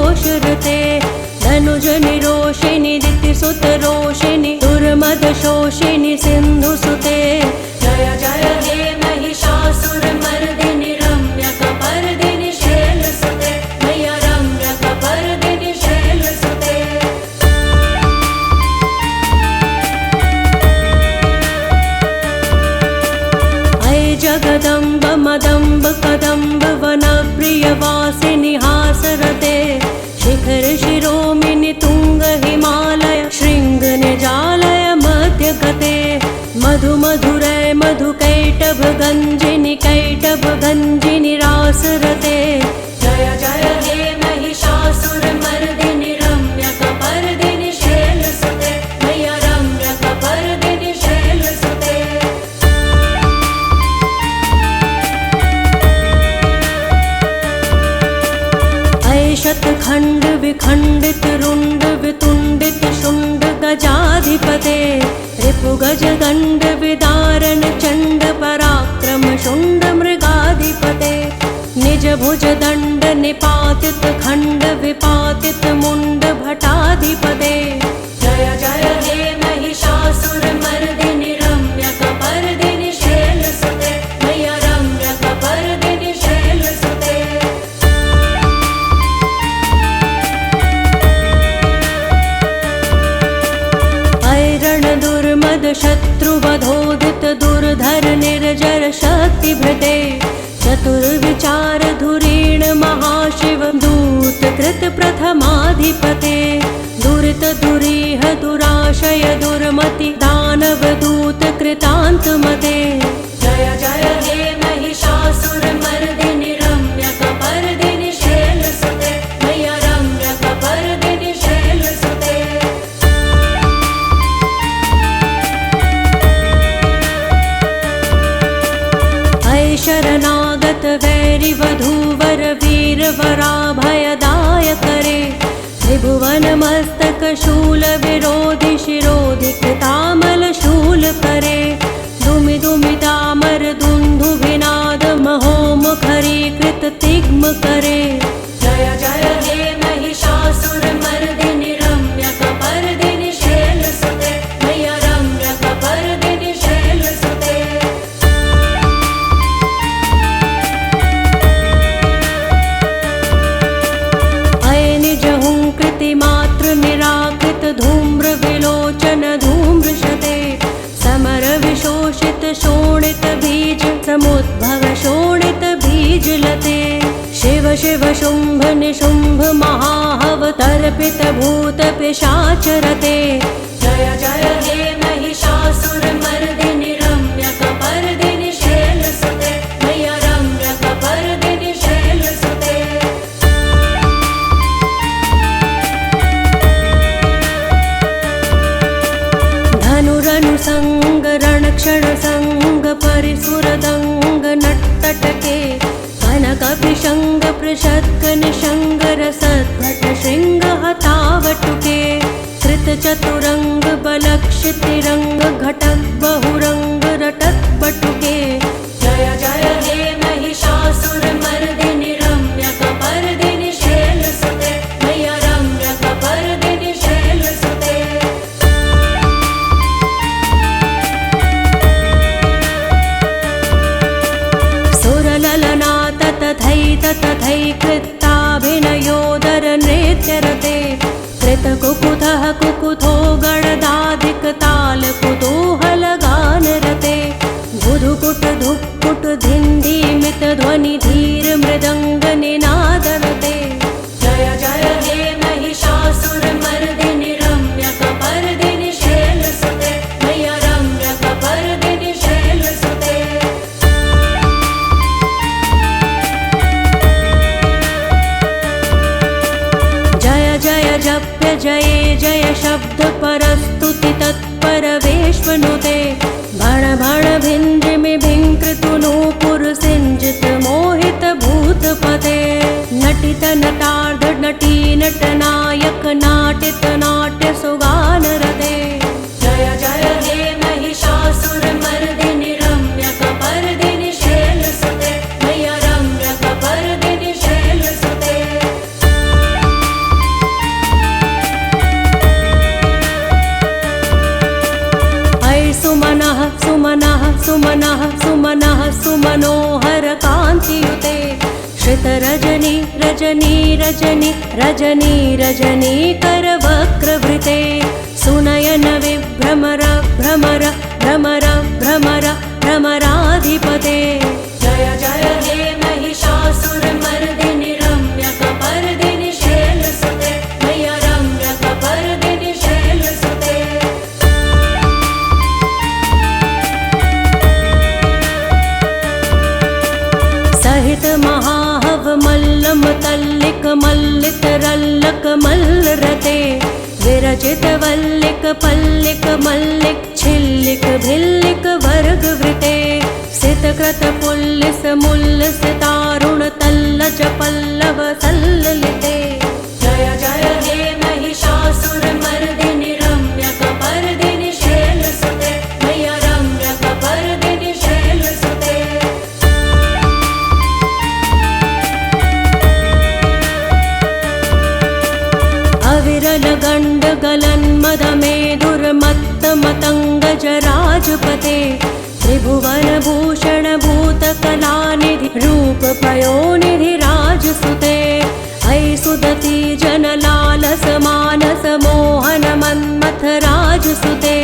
शतखण्ड विखण्डित रुण्ड वितुण्डित शुण्ड गजाधिपते रिपुगज दण्ड विदारण चण्ड पराक्रम शुण्ड मृगाधिपते निज भुज दण्ड निपातित खण्ड विपातित मुण्ड भटाधिपते जय जय हे महिषासुरमर्दिनि रम्यकपर्दिनि शैलसुते मैया रम्यकपर्दिनि शैलसुते ऐरण दुर्मद शत्रुवधोदित दुर्धर निर्जर शक्तिभृते चतुर्विचार धुरीण महाशिव दूत कृत प्रथमाधिपते दुरित दुरीह दुराशय दुर्मति दानव दूत कृतान्तमते जय जय हे महिषासुरमर्दिनि रम्यकपर्दिनि शैलसुते मैया रम्यकपर्दिनि शैलसुते शरणागत वैरि वधूवर वीर वराभयदाय करे त्रिभुवन मस्तक शूल विरोधि शिरोधि कृतामल शूल करे दुमि दुमि दामर दुन्दु विनाद महोमुखरी कृत तिग्म करे जय जय हे महिषासुरमर्दिनि रम्यकपर्दिनि शैलसुते मैया रम्यकपर्दिनि शैलसुते मातृ निराकृत धूम्र विलोचन धूम्रशते समर विशोषित शोणित बीज समुद्भव शोणित बीज लते शिव शिव शुंभ निशुंभ महाहव तर्पित भूत पिशाचरते जय जय हे महिषासुरमर्दिनि रम्यकपर्दिनि शैलसुते मैया रम्यकपर्दिनि शैलसुते धनुरनुसंग रणक्षण संग परिसुरदंग नट्टटके कनकपिशंग पृषत्क निशंग रसद्भट शृंग हतावटुके कृत चतुरंग बलक्षितिरंग घटक बहुरंग रटक बटुके जय जय हे महिषासुरमर्दिनि रम्यकपर्दिनि शैलसुते मैया रम्यकपर्दिनि शैलसुते सुरललनात तथैत तथैकृत्ताभिनयोदर नृत्यरते कृतकुकुतः कुकुथो गणदाधिक ताल कुतूहल गानरते बुधुकुट धुक्कुट धिन्धीमित ध्वनि धीर मृदंग निनादरते जय जय हे महिषासुरमर्दिनि रम्यकपर्दिनि शैलसुते मैया रम्यकपर्दिनि शैलसुते जय जय जप्य जये जय शब्द परस्तुति तत्पर वेश्मनुते भण भण भिन्द्रिमि भिङ्कृतु नूपुर सिञ्जित मोहित भूतपते नटित नटार्ध नटी नटनायक नाटित नाट्य सुगानरते जय जय हे महिषासुरमर्दिनि रम्यकपर्दिनि शैलसुते मैया रम्यकपर्दिनि शैलसुते सुमनः सुमनः सुमनः सुमनः सुमनोहर कान्तियुते श्रितरजनी रजनी रजनी रजनी रजनी करवक्रवृते सुनयन विभ्रमर भ्रमर भ्रमर भ्रमर भ्रमराधिपते जय जय हे महिषासुरमर्दिनि रम्यकपर्दिनि शैलसुते मैया रम्यकपर्दिनि शैलसुते सहित महाहव मल्लम तल्लिक मल्लित रल्लक मल्लरते विरचित वल्लिक पल्लिक मल्लिक छिल्लिक भिल्लिक वर्गवृते सितकृत पुल्लिस मुल्लिस तारुण तल्लज पल्लव सल्ललिते राजपते त्रिभुवनभूषण भूतकलानिधि रूप पयोनिधि राजसुते ऐ सुदती जनलालस मानस मोहन मन्मथ राजसुते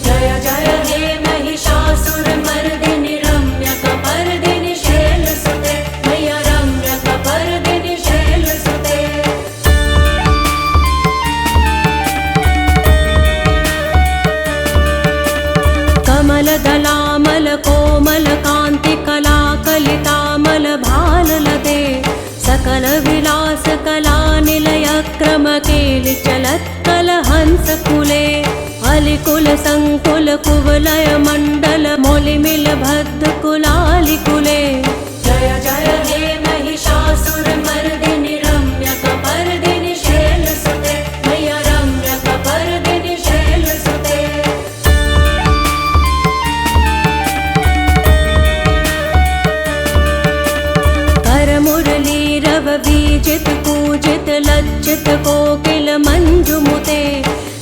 जय जय हे महिषासुरमर्दिनि रम्यकपर्दिनि शैलसुते मैया रम्यकपर्दिनि शैलसुते कमलदलामल कोमल कान्ति कला कलितामल भाललते सकल विलास कला निलय क्रम केलि चलत् कलहंस कुले अलिकुल संकुल कुवलय मंडल मोलिमिल भद्द कुलालि कुले जय जय हे महिषासुरमर्दिनि रम्यकपर्दिनि शैलसुते मैया रम्यकपर्दिनि शैलसुते करमुरलीरव बीजित पूजित लज्जित कोकिल मंजुमुते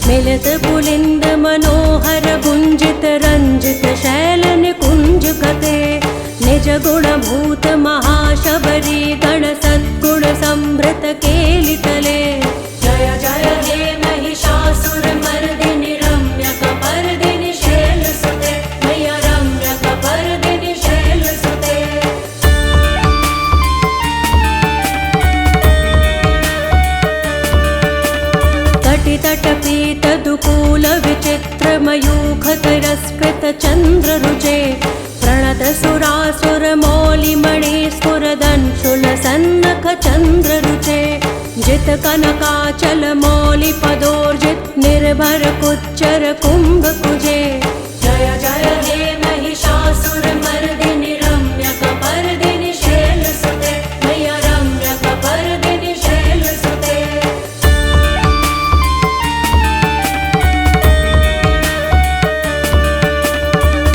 मिलित पुलिंद मनोहर गुंजित रंजित शैल निकुंज कते निज गुण भूत महाशबरी गण सद्गुण संभृत केलितले जय जय हे महिषासुरमर्दिनि रम्यकपर्दिनि शैलसुते मैया रम्यकपर्दिनि शैलसुते तटितटपीत दुकूल विचित्र मयूख तिरस्कृत चंद्र रुचे प्रणत सुरासुर मौलि मणि स्फुरदंशुल सन्नख चंद्र रुचे जित कनकाचल मौलि पदोर्जित निर्भर कुच्चर कुंभ कुजे जय जय हे महिषासुरमर्दिनि रम्यकपर्दिनि शैलसुते मैया रम्यकपर्दिनि शैलसुते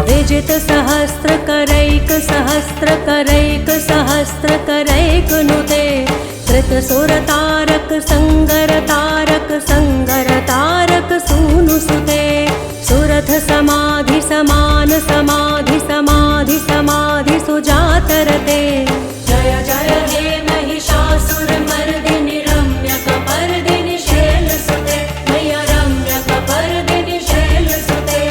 विजित सहस्र करैक सहस्र करैक सहस्र करैक नुते कृत सुर तारक संगर तारक सूनु सुते सुरथ समाधि समान समाधि समाधि समाधि सुजातरते जय जय हे महिषासुरमर्दिनि रम्यकपर्दिनि शैलसुते मैया रम्यकपर्दिनि शैलसुते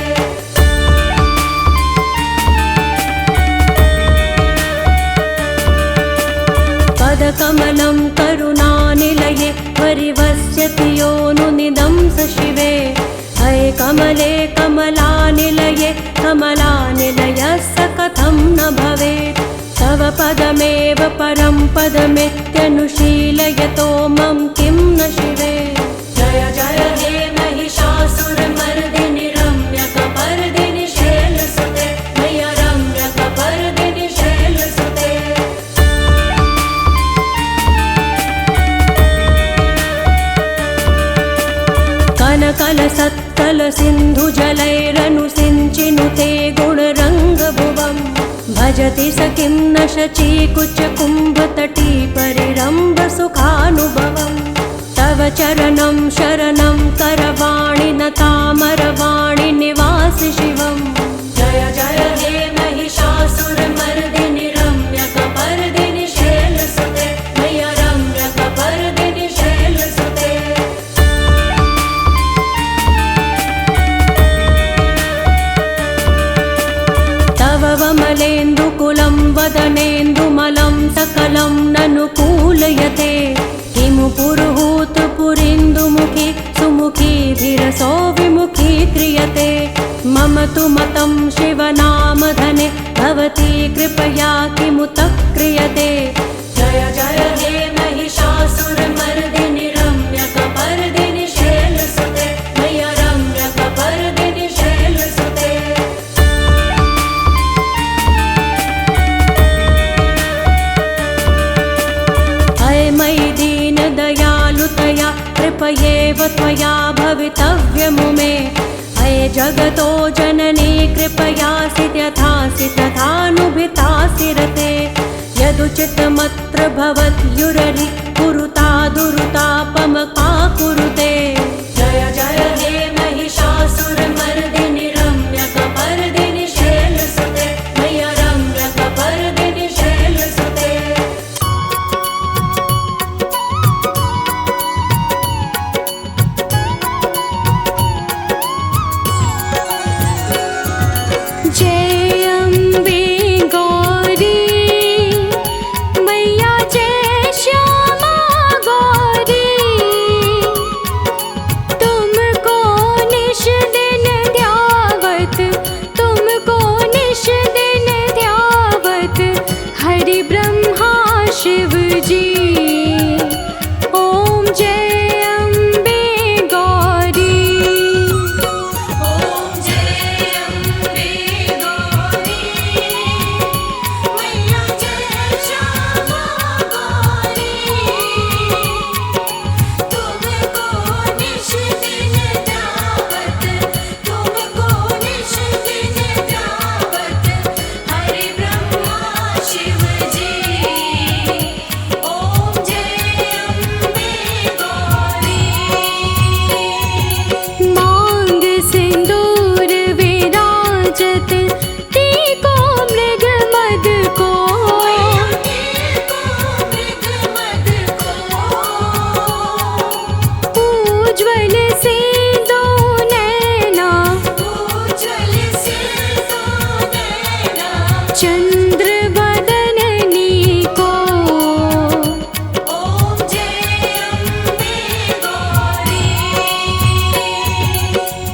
पदकमलं करुणानिलये परिवस्यति योनुनिदं स शिवे अये कमले कमलानिलये कमलानिलयस्य कथं न भवेत् तव पदमेव परं पदमित्यनुशीलयतो मम किं न शिवे जय जय हे महिषासुरमर्दिनि रम्यकपर्दिनि शैलसुते मैया रम्यकपर्दिनि शैलसुते कनकल सत्तल सिंधु जलैरनुसिञ्चिनुते गुणरङ्गभुवम् भजति स किं न शचीकुच कुम्भतटी परिरम्भ सुखानुभवम् तव चरणं शरणं करवाणि न तामरवाणि निवासि शिवम् जय जय हे महिषासुरमर्दिनि रम्यकपर्दिनि शैलसुते मैया रम्यकपर्दिनि शैलसुते वमलेन्दुकुलं वदनेन्दुमलं सकलं ननुकूलयते किमु पुरुहूत पुरीन्दुमुखी सुमुखीधिरसो विमुखी क्रियते मम तु मतं शिवनामधने भवती कृपया किमुत क्रियते जय जय हे महिषासुरमर्दिनि रम्यकपर्दिनि शैलसुते मैया रम्यकपर्दिनि शैलसुते मयि दीन दयालुतया कृपयेव त्वया भवितव्यमुमे अये जगतो जननी कृपयासि यथासि तथानुभितासि रते यदुचितमत्र भवत्युररि कुरुता दुरुतापमका कुरुते जय जय हे महिषासुरमर्दिनि रम्यकपर्दिनि जय अम्बे गौरी। ओम जय अम्बे गौरी, मैया जय श्यामा गौरी। तुमको निश दिन ध्यावत, तुमको निश दिन ध्यावत, हरि ब्रह्मा शिव जी। ओम जय अम्बे गौरी। मांग सिंदूर विराजत, टीको मृग मद को। उज्ज्वल से दो नैना, चंद्र बदननी को।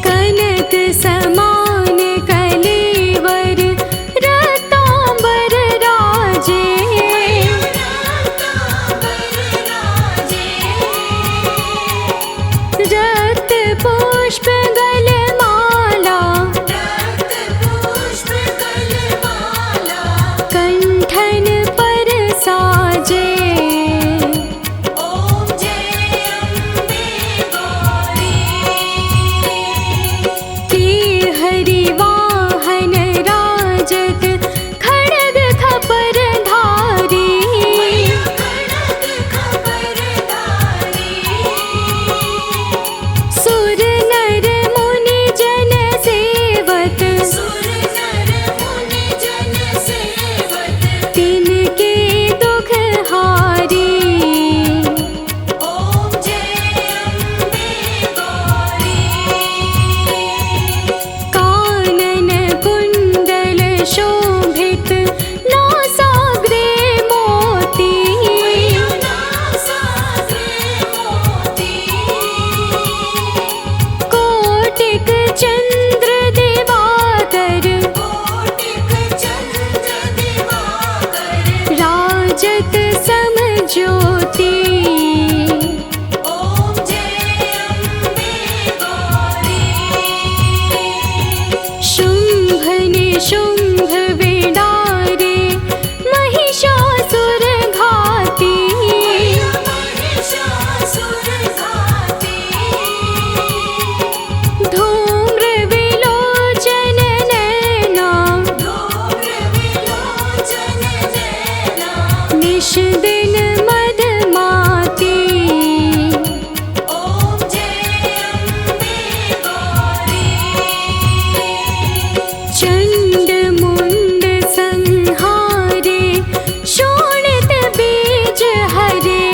कनक समान कलेवर, रतांबर राजे। रक्त पुष्प गलमाला, कंठन पर साजे। के हरि वाहन राजत, खड्ग खपर धारी। सुर नर मुनि जन सेवत, तिनके दुख हारी। कानन कुंडल शोभित, नासाग्रे मोती। कोटिक चंद्र दिवाकर, राजत सम ज्योति। शुंभ निशुंभ विडारे, महिषासुर घाती। धूम्र विलोचन नैना, निश दिन मदमाती। चंड मुंड संहारे, शोणित बीज हरे।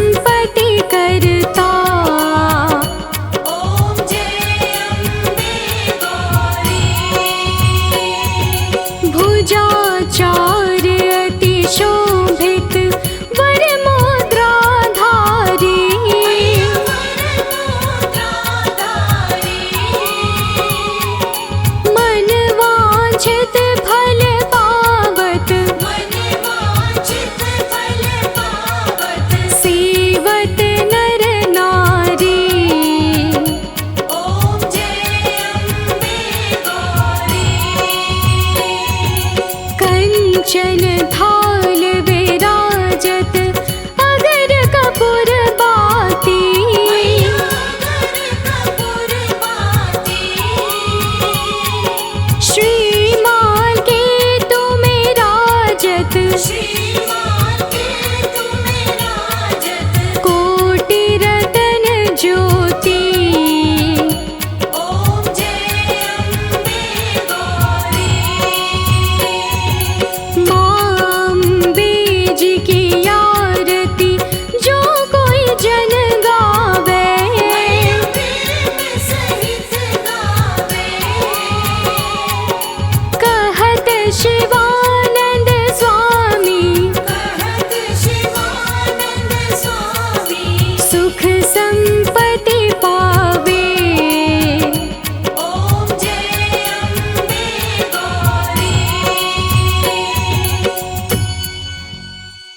संपत्ति करता। ओम जय अम्बे गौरी। भुजाचार अति शोभित वर मुद्राधारी। मन वांछित फल पावत सेवत नर नारी। ओम जय अम्बे गौरी। कंचन थाल विराजत अगर कपूर बाती। श्रीमान के तुम्हें राजत कोटि रतन ज्योति। ओम जय अम्बे गौरी। माँ अम्बे जी की आरती जो कोई जन गावे। कहत शिवानंद स्वामी सुख संपत्ति